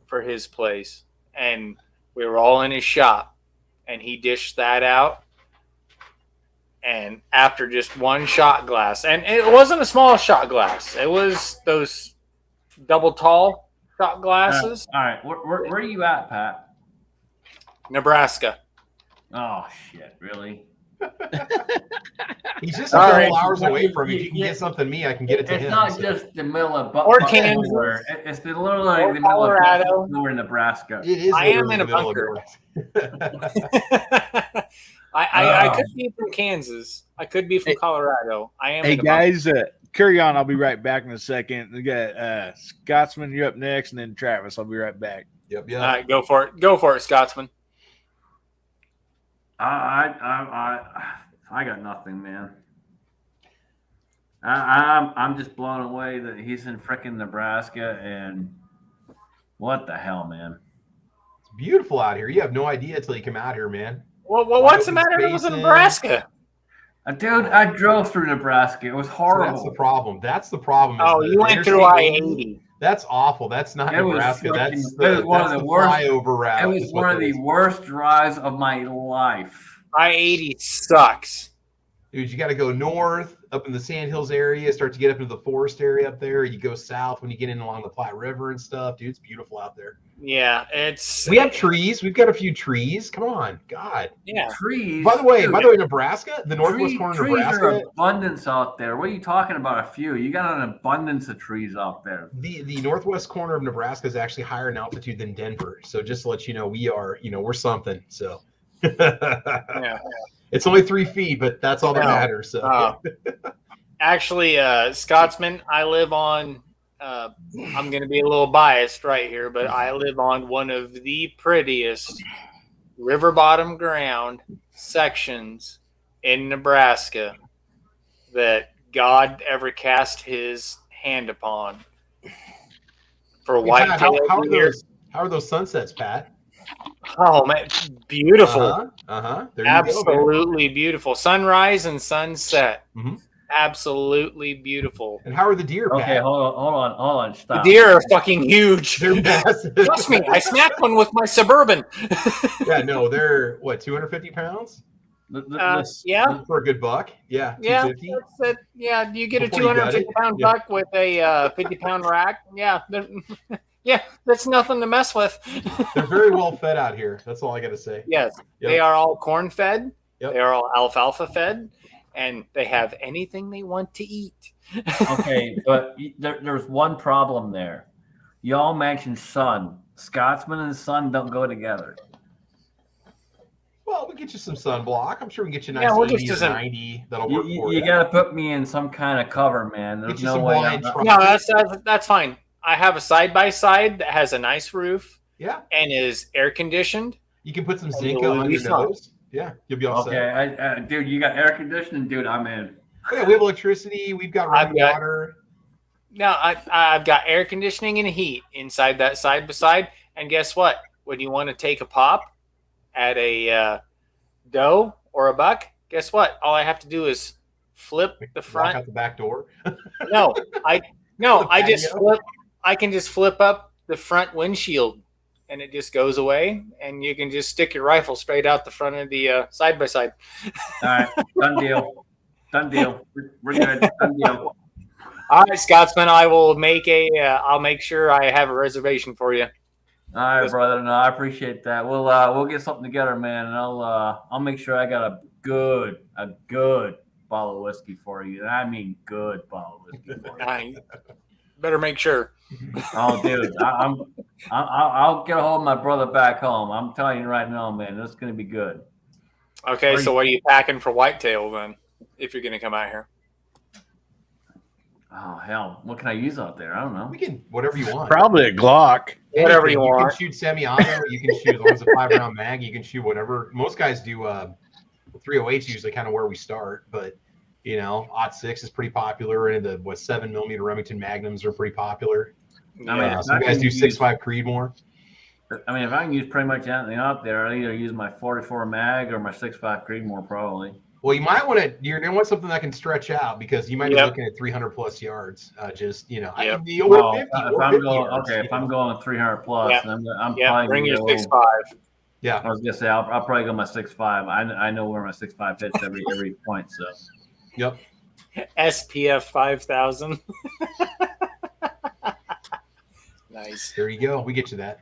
for his place, and we were all in his shop, and he dished that out. And after just one shot glass, and it wasn't a small shot glass, it was those double tall shot glasses. All right. Where are you at, Pat? Nebraska. Oh, shit. Really? He's just a couple hours away from me. If you can get something to me, I can get it to him. It's not just the middle of or Kansas. It's literally or the middle Colorado. of nowhere in Nebraska. It is. I am in a bunker. I could be from Kansas. I could be from Colorado. I am. Hey in a guys, carry on. I'll be right back in a second. We got Scotsman, you're up next, and then Travis. I'll be right back. Yep. All right, go for it. Go for it, Scotsman. I got nothing, man. I'm just blown away that he's in frickin' Nebraska, and what the hell, man? It's beautiful out here. You have no idea until you come out here, man. Well, what's the matter? It was in Nebraska. Dude, I drove through Nebraska. It was horrible. So that's the problem. Oh, you went through I-80. That's awful. That's not Nebraska. That's one of the worst flyover route. It was one of the worst drives of my life. I-80 sucks. Dude, you got to go north up in the Sandhills area, start to get up into the forest area up there. You go south when you get in along the Platte River and stuff. Dude, it's beautiful out there. Yeah, we have trees. We've got a few trees. Come on, God. Yeah, trees. By the way, Nebraska, the northwest corner of Nebraska. Trees are abundance out there. What are you talking about? A few? You got an abundance of trees out there. The northwest corner of Nebraska is actually higher in altitude than Denver. So just to let you know, we're something. So yeah. It's only 3 feet, but that's all that matters. So actually, Scotsman, I live on. I'm going to be a little biased right here, but I live on one of the prettiest river bottom ground sections in Nebraska that God ever cast his hand upon for whitetail. How are those sunsets, Pat? Oh man, beautiful! Absolutely beautiful. Sunrise and sunset. Mm-hmm. Absolutely beautiful. And how are the deer, Pat? Okay, hold on. Stop. The deer are fucking huge. They're massive. Trust me, I snapped one with my Suburban. Yeah, no, they're what, 250 pounds? Yeah, for a good buck. Yeah, 250. Yeah, you get a 250-pound buck with a 50-pound rack. Yeah. Yeah, that's nothing to mess with. They're very well fed out here. That's all I got to say. Yes, They are all corn fed. Yep. They are all alfalfa fed, and they have anything they want to eat. Okay, but there's one problem there. Y'all mentioned sun. Scotsman and sun don't go together. Well, we'll get you some sunblock. I'm sure we can get you a Yeah, nice we'll get 80 you or some- 90. That'll work for You you. got to put me in some kind of cover, man. There's Get you no some way. Hawaiian I'm- trousers. No, that's fine. I have a side by side that has a nice roof Yeah. and is air conditioned. You can put some And Zinca you'll on be your fine. nose. Yeah, you'll be all set. Okay, dude, you got air conditioning, dude. I'm in. Oh, yeah, we have electricity. We've got running water. No, I've got air conditioning and heat inside that side by side. And guess what? When you want to take a pop at a doe or a buck, guess what? All I have to do is flip the Walk front. out the back door. No, I just patio. flip. I can just flip up the front windshield, and it just goes away. And you can just stick your rifle straight out the front of the side by side. All right, done deal. Done deal. We're good. Done deal. All right, Scotsman. I will make I'll make sure I have a reservation for you. All right, brother. No, I appreciate that. We'll get something together, man, and I'll make sure I got a good bottle of whiskey for you. And I mean good bottle of whiskey for you. I better make sure. Oh, dude, I'll get a hold of my brother back home. I'm telling you right now, man, it's gonna be good. Okay, so what are you packing for whitetail then? If you're gonna come out here, Oh hell, what can I use out there? I don't know. We can whatever you want. Probably a Glock. Whatever you You want. can shoot semi-auto. You can shoot as long as a 5-round mag. You can shoot whatever. Most guys do 308's usually kind of where we start, but you know, .6 is pretty popular, and the 7mm Remington Magnums are pretty popular. Yeah. Some guys do 6.5 Creedmoor. I mean, if I can use pretty much anything out there, I'll either use my 44 mag or my 6.5 Creedmoor probably. Well, you might want to. You're gonna want something that can stretch out because you might be looking at 300 plus yards. Just you know, Yep. or 50. If or I'm 50 going, yards, okay, you if know. I'm going 300 plus, Yep. I'm Yeah, probably bring your gonna go- 6.5. Yeah. I was gonna say I'll probably go my 6.5. I know where my 6.5 hits every point. So Yep. SPF 5000. Nice. There you go. We get you that.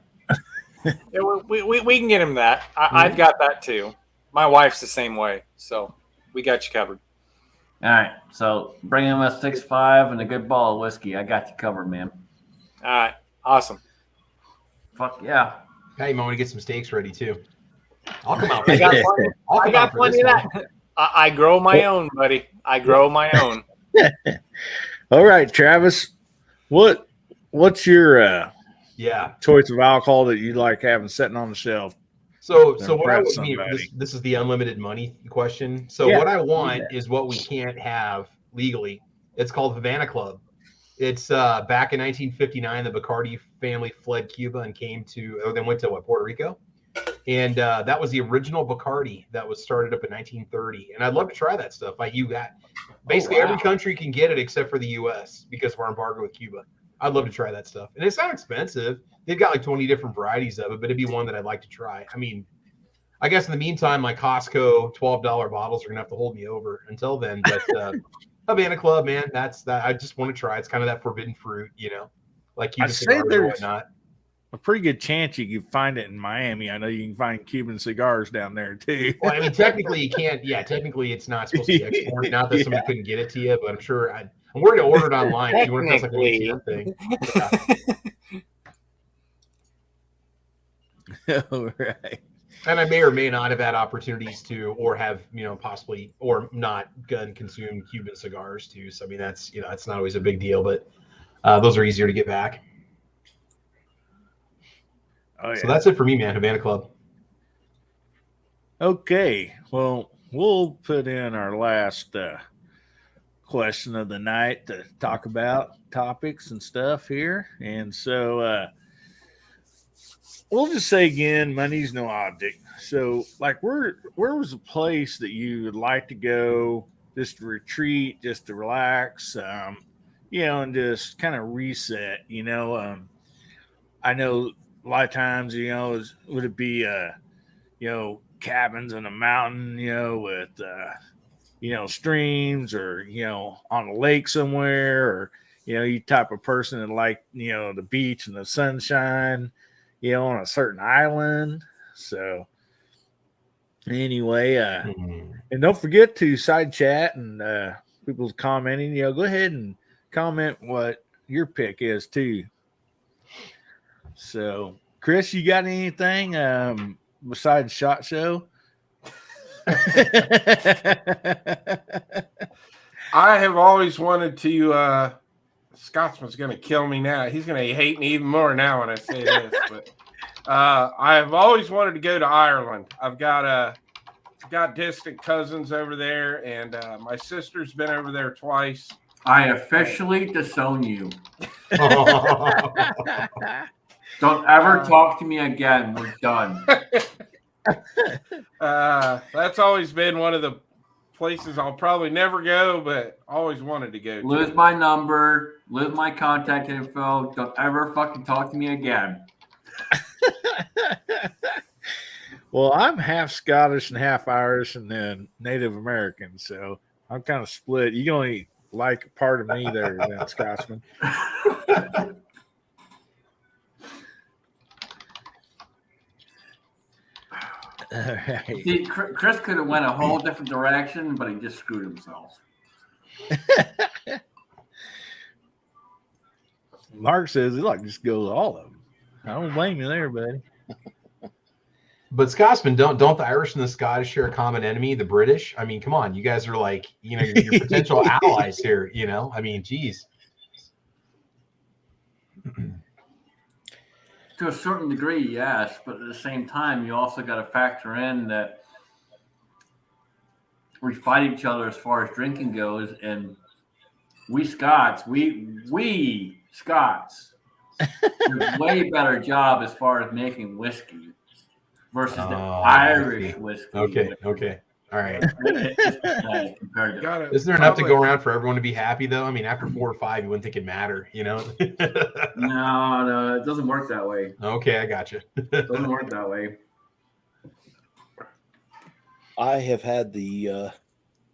Yeah, we can get him that. I've got that too. My wife's the same way, so we got you covered. all right, so bring him a 6.5 and a good ball of whiskey. I got you covered, man. All right, awesome. Fuck yeah. Hey, you might want to get some steaks ready too. I'll come out. I got for plenty, I'll I come got out for plenty this of one. that. I grow my own, buddy. I grow my own. All right, Travis. What's your Yeah. choice of alcohol that you like having sitting on the shelf? So what I Impress would mean, somebody. this is the unlimited money question. So Yeah. what I want is what we can't have legally. It's called Havana Club. It's back in 1959, the Bacardi family fled Cuba and then went to Puerto Rico. And that was the original Bacardi that was started up in 1930. And I'd love to try that stuff. Basically every country can get it except for the US because we're embargoed with Cuba. I'd love to try that stuff. And it's not expensive. They've got like 20 different varieties of it, but it'd be one that I'd like to try. I mean, I guess in the meantime, my Costco $12 bottles are gonna have to hold me over until then. But Havana Club, man, that's that. I just want to try. It's kind of that forbidden fruit, you know, like Cuban I'd say cigars or there's whatnot. a pretty good chance you can find it in Miami. I know you can find Cuban cigars down there too. Well, I mean, technically you can't. Yeah, technically it's not supposed to be exported. Not that somebody couldn't get it to you, but I'm sure I'm worried to order it online. You want it like an ATM thing. Yeah. All right. And I may or may not have had opportunities to, or have, possibly, or not consume Cuban cigars too. So I mean, that's not always a big deal, but those are easier to get back. Oh, yeah. So that's it for me, man. Havana Club. Okay. Well, we'll put in our last question of the night to talk about topics and stuff here. And so we'll just say again, money's no object. So like where was a place that you would like to go just to retreat, just to relax, and just kind of reset, I know a lot of times, would it be, cabins in a mountain, with, streams or, on a lake somewhere, or, you type of person that like, the beach and the sunshine, on a certain island. So anyway, and don't forget to side chat and people's commenting, go ahead and comment what your pick is too. So, Chris, you got anything besides SHOT Show? I have always wanted to. Scotsman's going to kill me now. He's going to hate me even more now when I say this. But I have always wanted to go to Ireland. I've got distant cousins over there, and my sister's been over there twice. I officially disown you. Don't ever talk to me again. We're done. That's always been one of the places I'll probably never go, but always wanted to go. Lose my number, lose my contact info. Don't ever fucking talk to me again. Well, I'm half Scottish and half Irish and then Native American, so I'm kind of split. You can only like part of me there, then Scotsman. Right. See, Chris could have went a whole different direction, but he just screwed himself. Mark says he like just go to all of them. I don't blame you there, buddy. But Scotsman, don't the Irish and the Scottish share a common enemy, the British? I mean, come on, you guys are like, you know, your potential allies here. You know, I mean, geez. To a certain degree, yes, but at the same time, you also got to factor in that we fight each other as far as drinking goes, and we Scots do a way better job as far as making whiskey versus the Irish whiskey. Okay. All right. Compared to Isn't there enough to go around for everyone to be happy, though? I mean, after 4 or 5, you wouldn't think it'd matter, you know? No, it doesn't work that way. Okay, I got you. It doesn't work that way. I have had the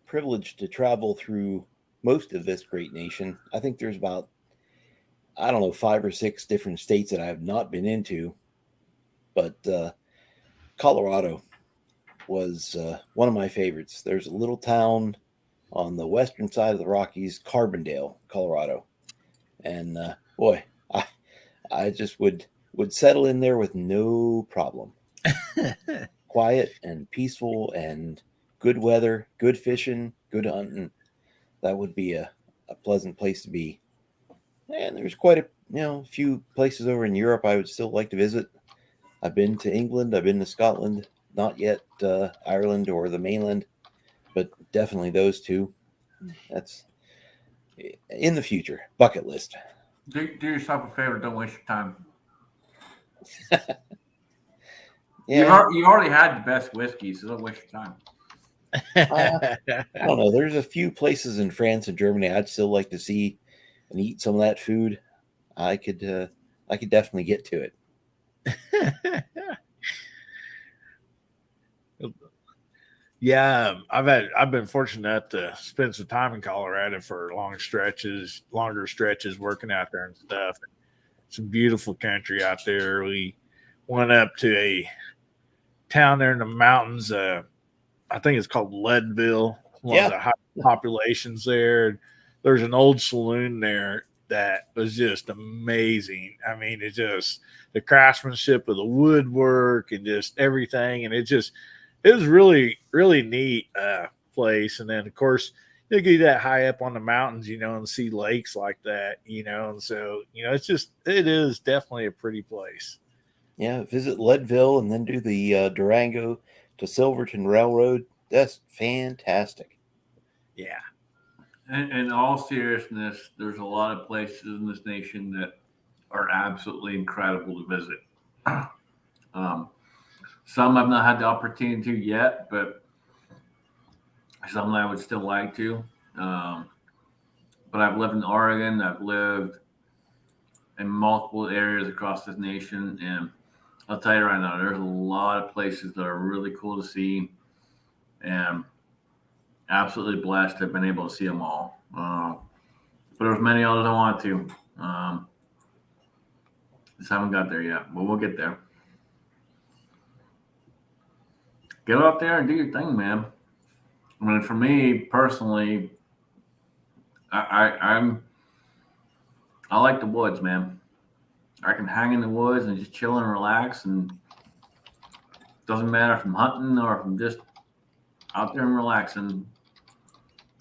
privilege to travel through most of this great nation. I think there's about, 5 or 6 different states that I have not been into, but Colorado was one of my favorites. There's a little town on the western side of the Rockies, Carbondale, Colorado, and boy, I just would settle in there with no problem. Quiet and peaceful and good weather, good fishing, good hunting. That would be a pleasant place to be. And there's quite a few places over in Europe I would still like to visit. I've been to England, I've been to Scotland, not yet Ireland or the mainland, but definitely those two. That's in the future, bucket list. Do yourself a favor, don't waste your time. Yeah, You already had the best whiskey, so don't waste your time. I don't know. There's a few places in France and Germany I'd still like to see and eat some of that food. I could definitely get to it. Yeah, I've been fortunate to spend some time in Colorado for longer stretches, working out there and stuff. Some beautiful country out there. We went up to a town there in the mountains. I think it's called Leadville. One of the high populations there. There's an old saloon there that was just amazing. I mean, it's just the craftsmanship of the woodwork and just everything, and it was really, really neat place. And then, of course, you get that high up on the mountains, and see lakes like that, and so, it is definitely a pretty place. Yeah, visit Leadville and then do the Durango to Silverton Railroad. That's fantastic. Yeah. In all seriousness, there's a lot of places in this nation that are absolutely incredible to visit. Some I've not had the opportunity to yet, but some I would still like to. But I've lived in Oregon. I've lived in multiple areas across this nation. And I'll tell you right now, there's a lot of places that are really cool to see. And absolutely blessed to have been able to see them all. But there's many others I want to. Just haven't got there yet, but we'll get there. Get out there and do your thing, man. I mean, for me personally, I like the woods, man. I can hang in the woods and just chill and relax, and doesn't matter if I'm hunting or if I'm just out there and relaxing.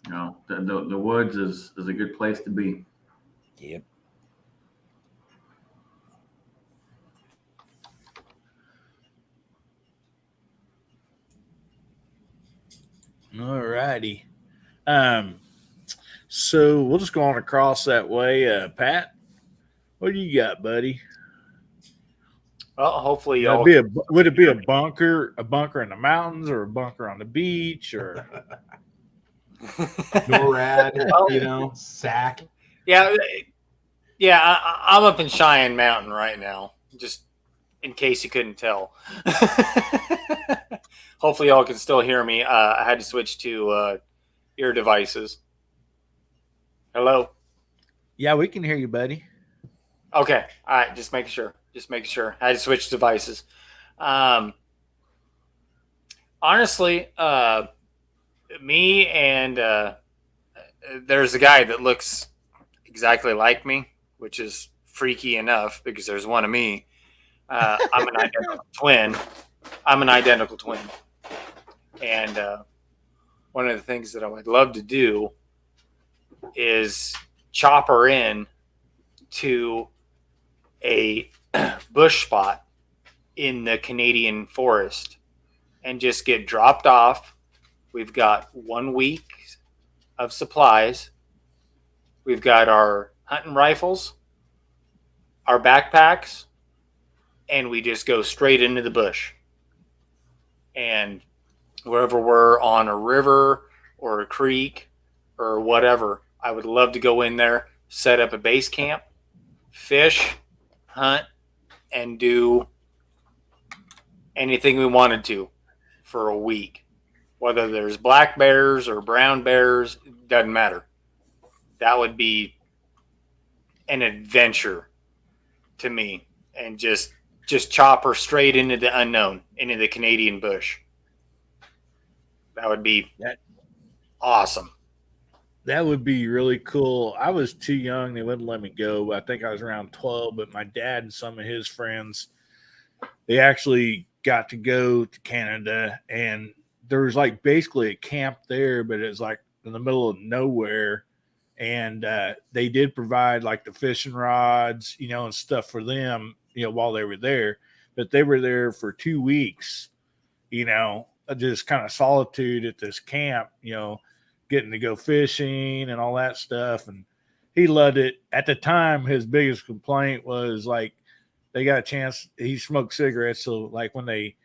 You know, the woods is a good place to be. Yep. All righty. So we'll just go on across that way. Pat, what do you got, buddy? Well, hopefully Would y'all. would it be a bunker in the mountains, or a bunker on the beach, or NORAD, Well, you know, SAC. Yeah, I'm up in Cheyenne Mountain right now, just in case you couldn't tell. Hopefully, y'all can still hear me. I had to switch to ear devices. Hello. Yeah, we can hear you, buddy. Okay. All right. Just make sure. I had to switch devices. Honestly, me and there's a guy that looks exactly like me, which is freaky enough because there's one of me. I'm an identical twin. And one of the things that I would love to do is chop her in to a bush spot in the Canadian forest and just get dropped off. We've got 1 week of supplies. We've got our hunting rifles, our backpacks, and we just go straight into the bush. And wherever we're on a river or a creek or whatever, I would love to go in there, set up a base camp, fish, hunt, and do anything we wanted to for a week. Whether there's black bears or brown bears, doesn't matter. That would be an adventure to me, and just chop her straight into the unknown, into the Canadian bush. That would be awesome. That would be really cool. I was too young; they wouldn't let me go. I think I was around 12, but my dad and some of his friends, they actually got to go to Canada, and there was like basically a camp there, but it was like in the middle of nowhere. And they did provide like the fishing rods, and stuff for them, while they were there. But they were there for 2 weeks, just kind of solitude at this camp, getting to go fishing and all that stuff. And he loved it. At the time, his biggest complaint was like they got a chance. He smoked cigarettes. So like when they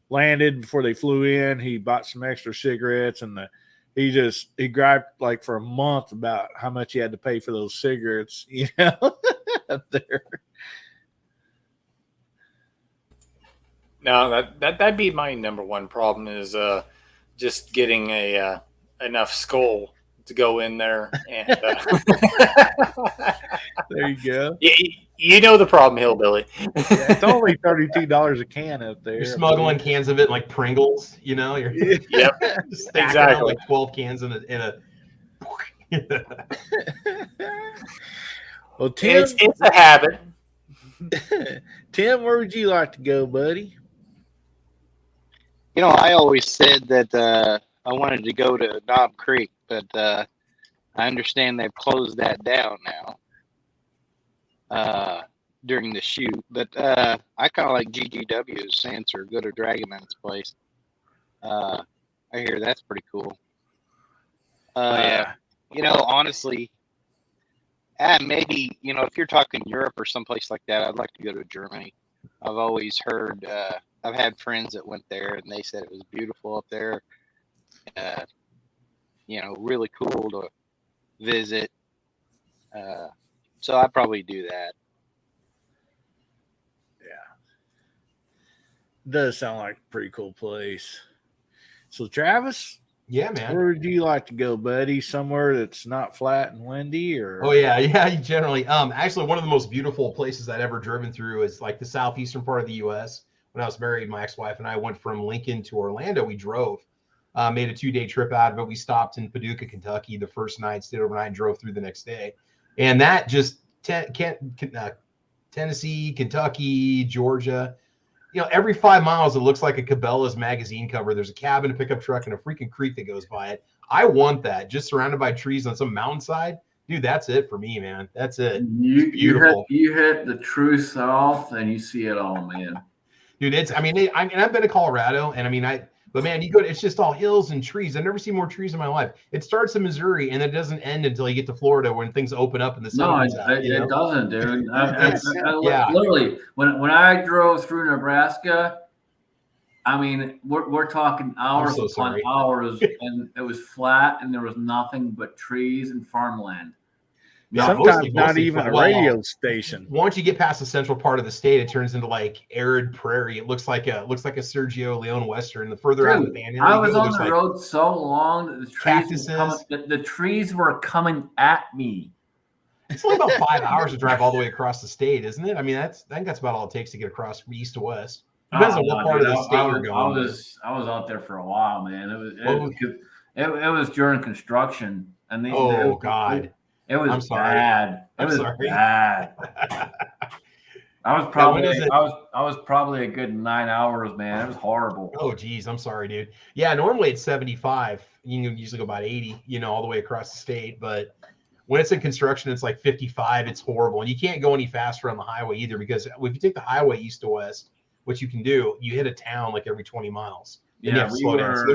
landed, before they flew in, he bought some extra cigarettes, and he griped like for a month about how much he had to pay for those cigarettes, up there. No, that'd be my number one problem is just getting a enough skull to go in there and There you go. you know the problem, Hillbilly. Yeah, it's only $32 a can up there. You're smuggling cans of it like Pringles, You're Yep, stacking exactly. up like 12 cans in a Well, Tim, It's a habit. Tim, where would you like to go, buddy? I always said that I wanted to go to Knob Creek, but I understand they've closed that down now during the shoot. But I kind of like GGW's Sands or go to Dragonman's place. I hear that's pretty cool. Yeah. Honestly, maybe, if you're talking Europe or someplace like that, I'd like to go to Germany. I've always heard, I've had friends that went there and they said it was beautiful up there. Really cool to visit. So I'd probably do that. Yeah. Does sound like a pretty cool place. So, Travis? Yeah, man. Where would you like to go, buddy? Somewhere that's not flat and windy, or? Oh yeah, generally. Actually, one of the most beautiful places I'd ever driven through is like the southeastern part of the U.S. When I was married, my ex-wife and I went from Lincoln to Orlando. We drove, made a 2-day trip out of it. We stopped in Paducah, Kentucky the first night, stayed overnight, and drove through the next day. And that just Tennessee, Kentucky, Georgia. You know, every 5 miles, it looks like a Cabela's magazine cover. There's a cabin, a pickup truck, and a freaking creek that goes by it. I want that, just surrounded by trees on some mountainside. Dude, that's it for me, man. That's it. It's beautiful. You hit the true south, and you see it all, man. Dude, I've been to Colorado, and but man, you go, it's just all hills and trees. I've never seen more trees in my life. It starts in Missouri, and it doesn't end until you get to Florida when things open up and the sun comes out. It doesn't, dude. Yeah. Literally, when I drove through Nebraska, I mean, we're talking hours upon hours, and it was flat, and there was nothing but trees and farmland. Yeah, sometimes not even a radio station. Once you get past the central part of the state, it turns into like arid prairie. It looks like a Sergio Leone Western. The further out of the panhandle, I was on the road so long that the trees were coming at me. It's only about 5 hours to drive all the way across the state, isn't it? I mean, I think that's about all it takes to get across from east to west. Depends on what part of the state you're going. I was out there for a while, man. It was during construction, and God. It was I'm sorry. bad. It was bad. I was probably a good 9 hours, man. It was horrible. Oh, geez, I'm sorry, dude. Yeah, normally it's 75. You can usually go about 80, all the way across the state. But when it's in construction, it's like 55. It's horrible, and you can't go any faster on the highway either, because if you take the highway east to west, which you can do, you hit a town like every 20 miles. And you have to slow down. So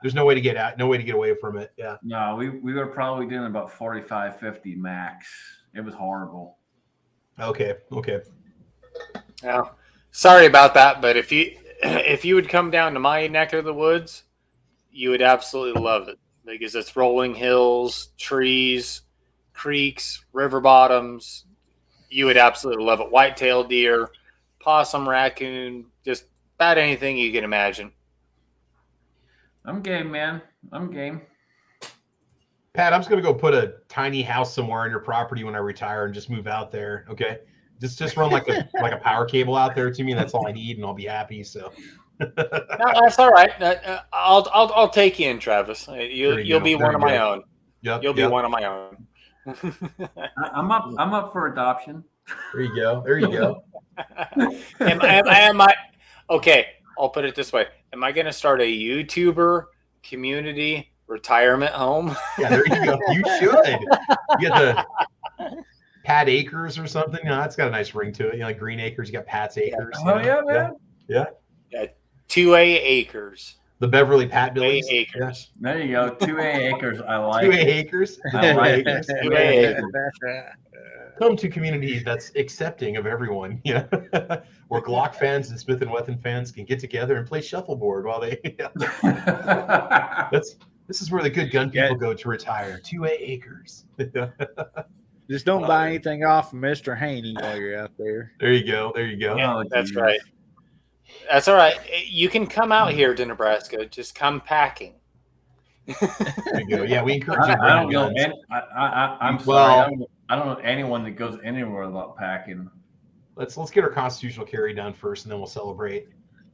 there's no way to get out, no way to get away from it. Yeah. No, we were probably doing about 45, 50 max. It was horrible. Okay. Now, sorry about that, but if you would come down to my neck of the woods, you would absolutely love it, because it's rolling hills, trees, creeks, river bottoms. You would absolutely love it. White-tailed deer, possum, raccoon, just about anything you can imagine. I'm game, man. I'm game. Pat, I'm just gonna go put a tiny house somewhere on your property when I retire and just move out there. Okay, just run like a power cable out there to me. That's all I need, and I'll be happy. So no, that's all right. I'll take you in, Travis. You'll be one of my own. Yep, you'll be one of my own. I'm up for adoption. There you go. Am I okay? I'll put it this way. Am I going to start a YouTuber community retirement home? Yeah, there you go. You should. You get the Pat Acres or something. That's got a nice ring to it. Like Green Acres, you got Pat's Acres. Oh, yeah, man. Yeah. 2A acres. The Beverly Pat Billies. 2A acres. There you go. 2A acres. I like 2A acres. I like it. 2A acres. Come to community that's accepting of everyone. Yeah. Where Glock fans and Smith & Wesson fans can get together and play shuffleboard while they. This is where the good gun people go to retire. 2A acres. Just don't buy anything off of Mr. Haney while you're out there. There you go. Yeah, that's right. That's all right. You can come out here to Nebraska. Just come packing. There you go. Yeah, we encourage you. I don't know anyone that goes anywhere without packing. Let's get our constitutional carry done first, and then we'll celebrate.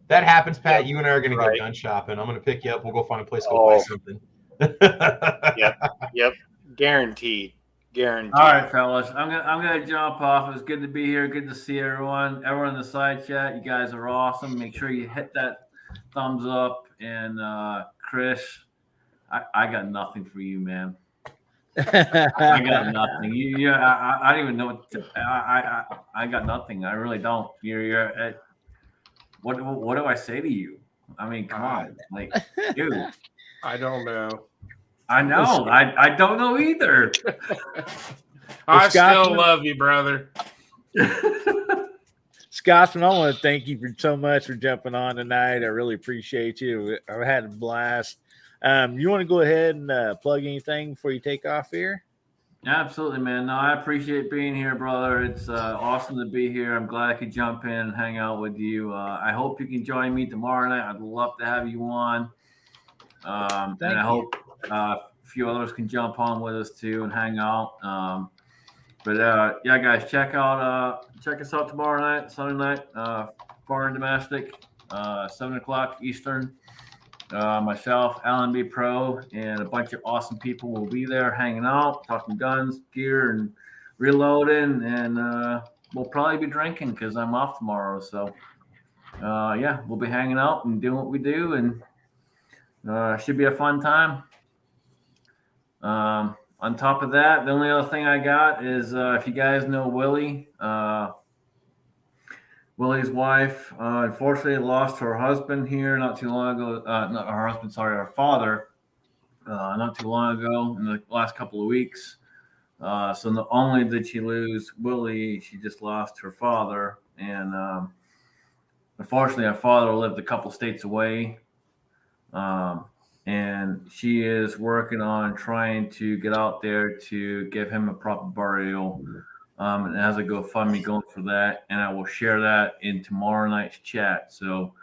That happens, Pat. You and I are going to go gun shopping. I'm going to pick you up. We'll go find a place to go buy something. Yep. Guaranteed. All right, fellas. I'm gonna jump off. It was good to be here. Good to see everyone. Everyone in the side chat, you guys are awesome. Make sure you hit that thumbs up. And Chris, I got nothing for you, man. I got nothing. I don't even know what I got nothing. I really don't. You're what do I say to you? I mean, come on, like, dude. I don't know. I know. I don't know either. I still love you, brother. Scotsman, I want to thank you so much for jumping on tonight. I really appreciate you. I had a blast. You want to go ahead and plug anything before you take off here? Absolutely, man. No, I appreciate being here, brother. It's awesome to be here. I'm glad I could jump in and hang out with you. I hope you can join me tomorrow night. I'd love to have you on. And I hope a few others can jump on with us too and hang out. But guys, check us out tomorrow night, Sunday night, Foreign Domestic, 7:00 Eastern. Myself, Alan B. Pro, and a bunch of awesome people will be there hanging out, talking guns, gear, and reloading, and we'll probably be drinking because I'm off tomorrow. So yeah, we'll be hanging out and doing what we do, and should be a fun time. On top of that, the only other thing I got is if you guys know Willie, Willie's wife, unfortunately lost her husband here not too long ago. Not her husband, sorry, her father, not too long ago in the last couple of weeks. So not only did she lose Willie, she just lost her father. And unfortunately, her father lived a couple states away. And she is working on trying to get out there to give him a proper burial. And it has a GoFundMe going for that. And I will share that in tomorrow night's chat. So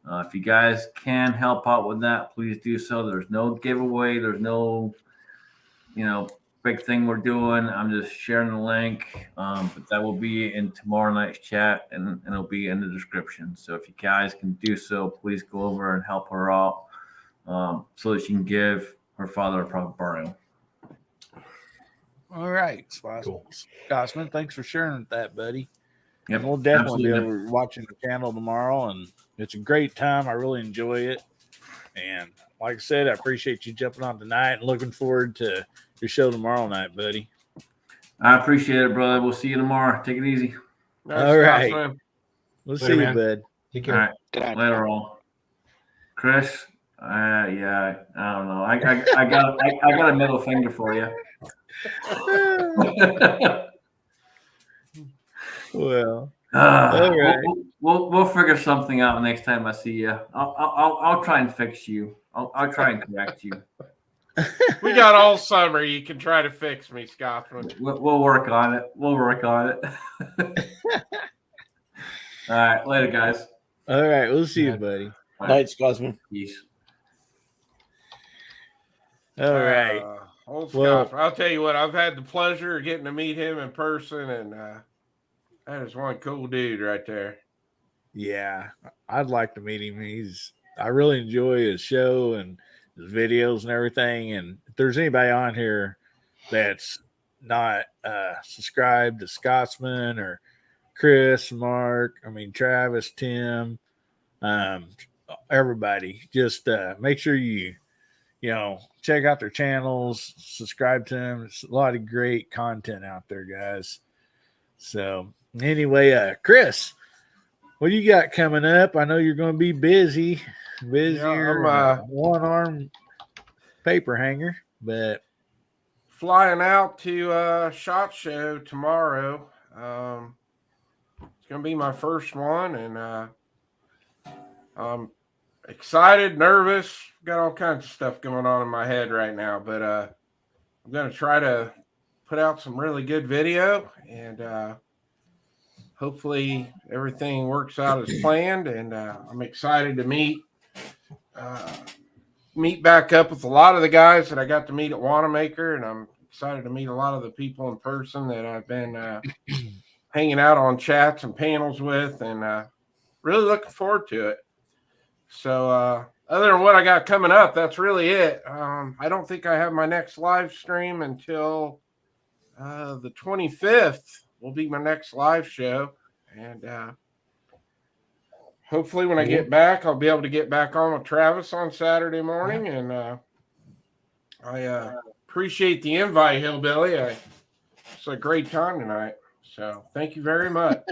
if you guys can help out with that, please do so. There's no giveaway. There's no, big thing we're doing. I'm just sharing the link. But that will be in tomorrow night's chat and it'll be in the description. So if you guys can do so, please go over and help her out. So that she can give her father a proper burial. All right, Cool. Scotsman, thanks for sharing that, buddy. Yep, And we'll definitely be absolutely. able to watching the channel tomorrow, and it's a great time. I really enjoy it, and like I said, I appreciate you jumping on tonight, and looking forward to your show tomorrow night, buddy. I appreciate it, brother. We'll see you tomorrow. Take it easy. All right. Scotsman. We'll Later, see you, man. bud. Take All care. right. Good night. Later, all. Chris, yeah, I don't know. I got a middle finger for you. Well, all right. We'll figure something out next time I see you. I'll try and fix you. I'll try and correct you. We got all summer. You can try to fix me, Scotsman. We'll work on it. We'll work on it. All right, later, guys. All right, we'll see you, Yeah. buddy. Night, Scotsman. Peace. All right. Old Well- Scotsman. I'll tell you what. I've had the pleasure of getting to meet him in person, and that is one cool dude right there. Yeah, I'd like to meet him. I really enjoy his show and his videos and everything. And if there's anybody on here that's not subscribed to Scotsman or Chris, Mark, Travis, Tim, everybody, just make sure you check out their channels, subscribe to them. It's a lot of great content out there, guys. So anyway, Chris, what do you got coming up? I know you're going to be busy. Busier, I'm one-arm paper hanger, but flying out to SHOT Show tomorrow. It's gonna be my first one, and I'm excited, nervous, got all kinds of stuff going on in my head right now. But I'm gonna try to put out some really good video, and hopefully everything works out as planned. And I'm excited to meet back up with a lot of the guys that I got to meet at Wanamaker, and I'm excited to meet a lot of the people in person that I've been hanging out on chats and panels with, and really looking forward to it. So other than what I got coming up, that's really it. I don't think I have my next live stream until the 25th will be my next live show, and hopefully when I get back, I'll be able to get back on with Travis on Saturday morning. And I appreciate the invite, Hillbilly. It's a great time tonight. So thank you very much.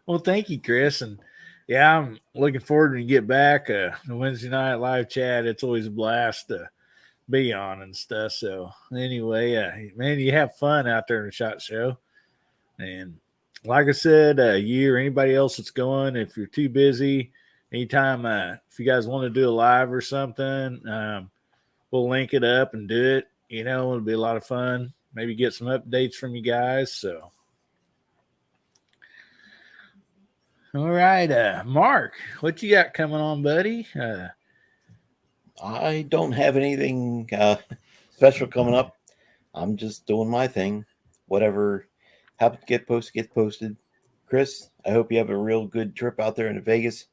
well, thank you, Chris. And yeah, I'm looking forward when you get back. The Wednesday night live chat, it's always a blast to be on and stuff. So anyway, man, you have fun out there in the SHOT Show. And like I said, you or anybody else that's going, if you're too busy, anytime if you guys want to do a live or something, we'll link it up and do it. It'll be a lot of fun. Maybe get some updates from you guys. So, all right, Mark, what you got coming on, buddy? I don't have anything special coming up. I'm just doing my thing. Whatever happens to get posted, gets posted. Chris, I hope you have a real good trip out there in Vegas.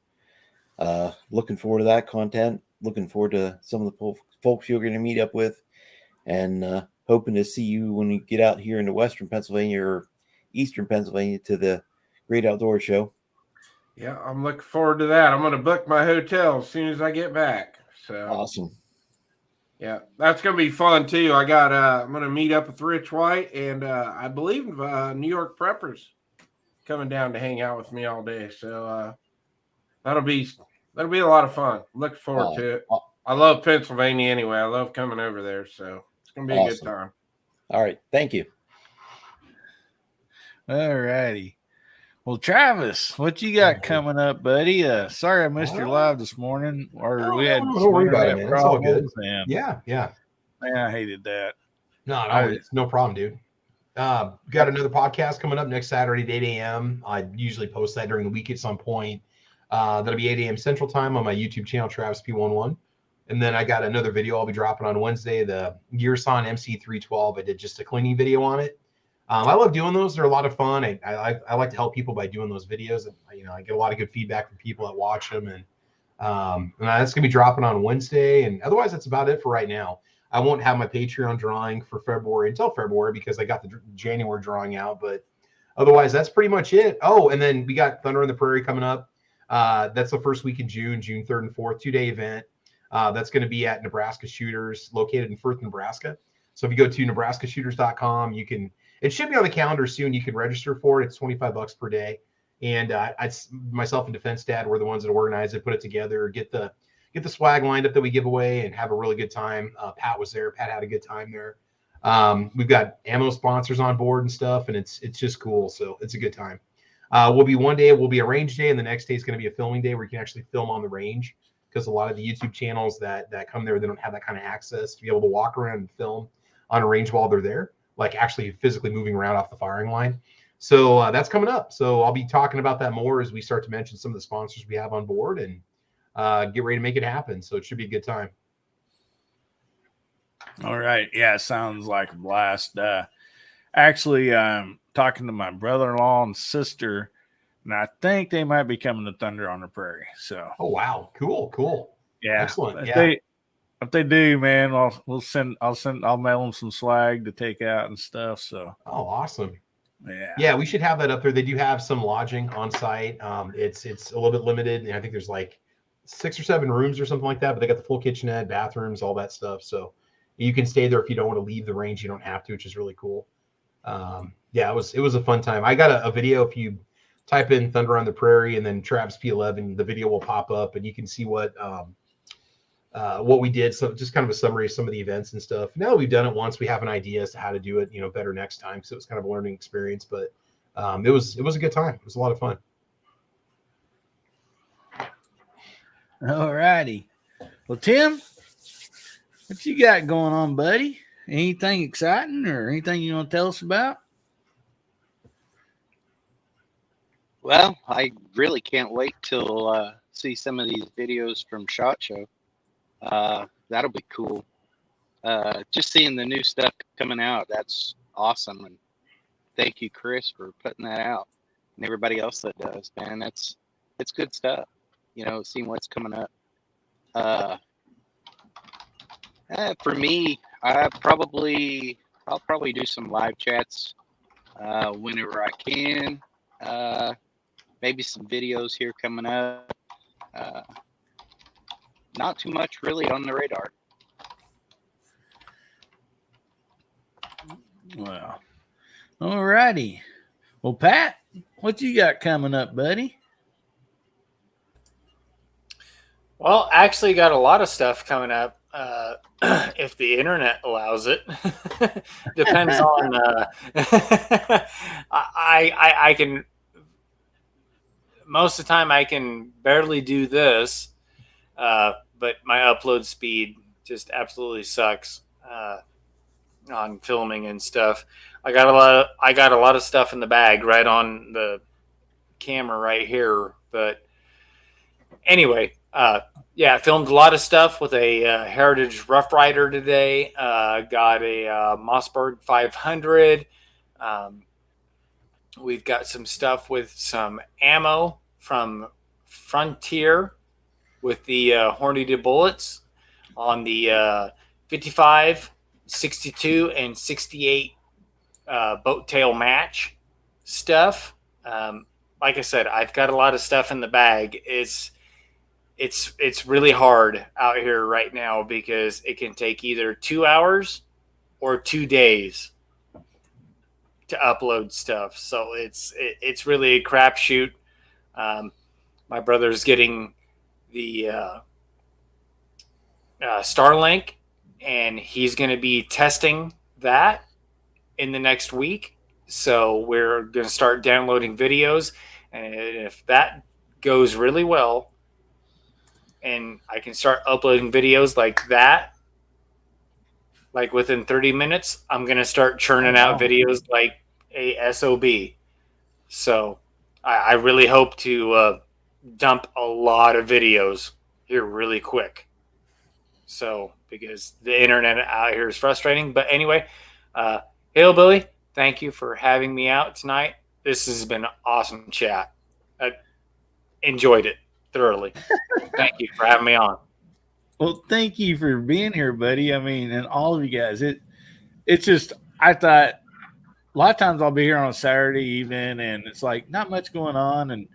Looking forward to that content. Looking forward to some of the folks you're going to meet up with. And hoping to see you when you get out here into Western Pennsylvania or Eastern Pennsylvania to the great outdoor show. Yeah, I'm looking forward to that. I'm going to book my hotel as soon as I get back. So Awesome. Yeah, that's going to be fun too. I'm going to meet up with Rich White and I believe New York Preppers coming down to hang out with me all day. So that'll be a lot of fun. Looking forward to it. I love Pennsylvania anyway. I love coming over there. So it's going to be a good time. All right. Thank you. All righty. Well, Travis, what you got coming up, buddy? Sorry I missed your live this morning, or we had don't worry about it, man. It's all good. And yeah. Man, I hated that. No, it's no problem, dude. Got another podcast coming up next Saturday at 8 a.m. I usually post that during the week at some point. That'll be 8 a.m. Central Time on my YouTube channel, Travis P11. And then I got another video I'll be dropping on Wednesday, the Gearson MC312. I did just a cleaning video on it. I love doing those. They're a lot of fun. I like to help people by doing those videos. And, I get a lot of good feedback from people that watch them. And that's going to be dropping on Wednesday. And otherwise, that's about it for right now. I won't have my Patreon drawing for February until February because I got the January drawing out. But otherwise, that's pretty much it. Oh, and then we got Thunder on the Prairie coming up. That's the first week in June 3rd and 4th, 2-day event. That's going to be at Nebraska Shooters located in Firth, Nebraska. So if you go to nebraskashooters.com, it should be on the calendar soon. You can register for it. It's $25 per day. And myself and Defense Dad were the ones that organized it, put it together, get the swag lined up that we give away and have a really good time. Pat was there. Pat had a good time there. We've got ammo sponsors on board and stuff, and it's just cool. So it's a good time. One day will be a range day, and the next day is going to be a filming day where you can actually film on the range, because a lot of the YouTube channels that come there, they don't have that kind of access to be able to walk around and film on a range while they're there, like actually physically moving around off the firing line. So that's coming up. So I'll be talking about that more as we start to mention some of the sponsors we have on board and get ready to make it happen. So it should be a good time. All right. Yeah, sounds like a blast. Actually, I'm talking to my brother-in-law and sister, and I think they might be coming to Thunder on the Prairie. So. Oh wow! Cool. Yeah. Excellent. If they do, man, I'll mail them some swag to take out and stuff. So. Oh, awesome. Yeah. We should have that up there. They do have some lodging on site. It's a little bit limited, and I think there's like 6 or 7 rooms or something like that. But they got the full kitchenette, bathrooms, all that stuff. So you can stay there if you don't want to leave the range. You don't have to, which is really cool. It was a fun time. I got a video. If you type in Thunder on the Prairie and then Travis P11, the video will pop up, and you can see what we did. So just kind of a summary of some of the events and stuff. Now that we've done it once, we have an idea as to how to do it, better next time. So it was kind of a learning experience, but it was a good time. It was a lot of fun. All righty. Well, Tim, what you got going on, buddy? Anything exciting or anything you want to tell us about? Well, I really can't wait till see some of these videos from SHOT Show. That'll be cool. Just seeing the new stuff coming out, that's awesome. And thank you, Chris, for putting that out, and everybody else that does, man. It's good stuff. Seeing what's coming up. For me, I'll probably do some live chats whenever I can. Maybe some videos here coming up. Not too much really on the radar. Well, all righty. Well, Pat, what you got coming up, buddy? Well, actually got a lot of stuff coming up. If the internet allows it. Depends on I can most of the time I can barely do this, but my upload speed just absolutely sucks on filming and stuff. I got a lot of stuff in the bag right on the camera right here, but anyway, I filmed a lot of stuff with a Heritage Rough Rider today. Got a Mossberg 500. We've got some stuff with some ammo from Frontier with the Hornady bullets on the 55, 62, and 68 boat tail match stuff. like I said, I've got a lot of stuff in the bag. It's really hard out here right now because it can take either 2 hours or 2 days to upload stuff. So it's really a crapshoot. My brother's getting the Starlink, and he's going to be testing that in the next week. So we're going to start downloading videos, and if that goes really well, and I can start uploading videos like that, like within 30 minutes, I'm going to start churning out videos like a SOB. So I really hope to dump a lot of videos here really quick. So, because the internet out here is frustrating. But anyway, Hillbilly, thank you for having me out tonight. This has been an awesome chat. I enjoyed it thoroughly. Thank you for having me on. Well, thank you for being here, buddy. I mean, and all of you guys. It's just, I thought a lot of times I'll be here on a Saturday evening and it's like not much going on. And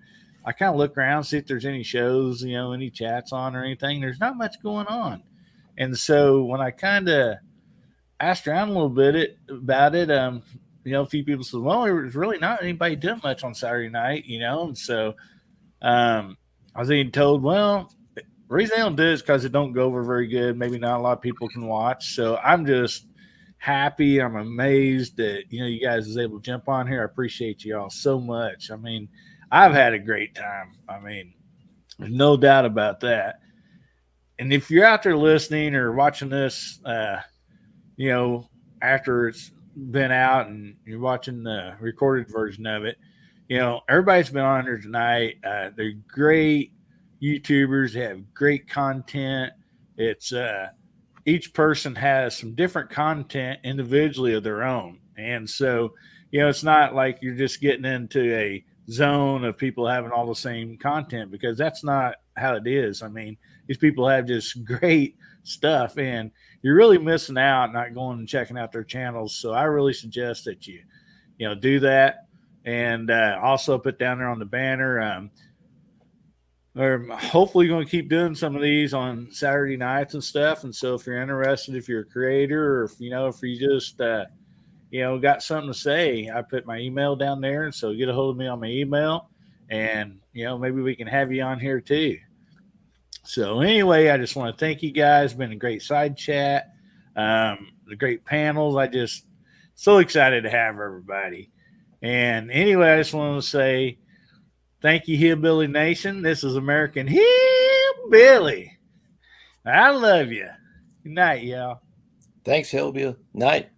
I kind of look around, see if there's any shows, any chats on or anything. There's not much going on. And so when I kind of asked around a little bit about it, a few people said, well, there's really not anybody doing much on Saturday night, and so I was even told, well, the reason they don't do it is because it don't go over very good. Maybe not a lot of people can watch. So I'm just happy. I'm amazed that, you guys was able to jump on here. I appreciate you all so much. I mean, I've had a great time. I mean, there's no doubt about that. And if you're out there listening or watching this, after it's been out and you're watching the recorded version of it, everybody's been on here tonight. They're great YouTubers. They have great content. It's each person has some different content individually of their own. And so, it's not like you're just getting into a zone of people having all the same content, because that's not how it is. I mean, these people have just great stuff, and you're really missing out not going and checking out their channels. So I really suggest that you do that. And also put down there on the banner, we're hopefully going to keep doing some of these on Saturday nights and stuff. And so if you're interested, if you're a creator, or if you just got something to say, I put my email down there, and so get a hold of me on my email, and maybe we can have you on here too. So anyway, I just want to thank you guys. It's been a great side chat, the great panels. I just so excited to have everybody. And anyway, I just want to say thank you, Hillbilly Nation. This is American Hillbilly. I love you. Good night, y'all. Thanks, Hillbilly. Night.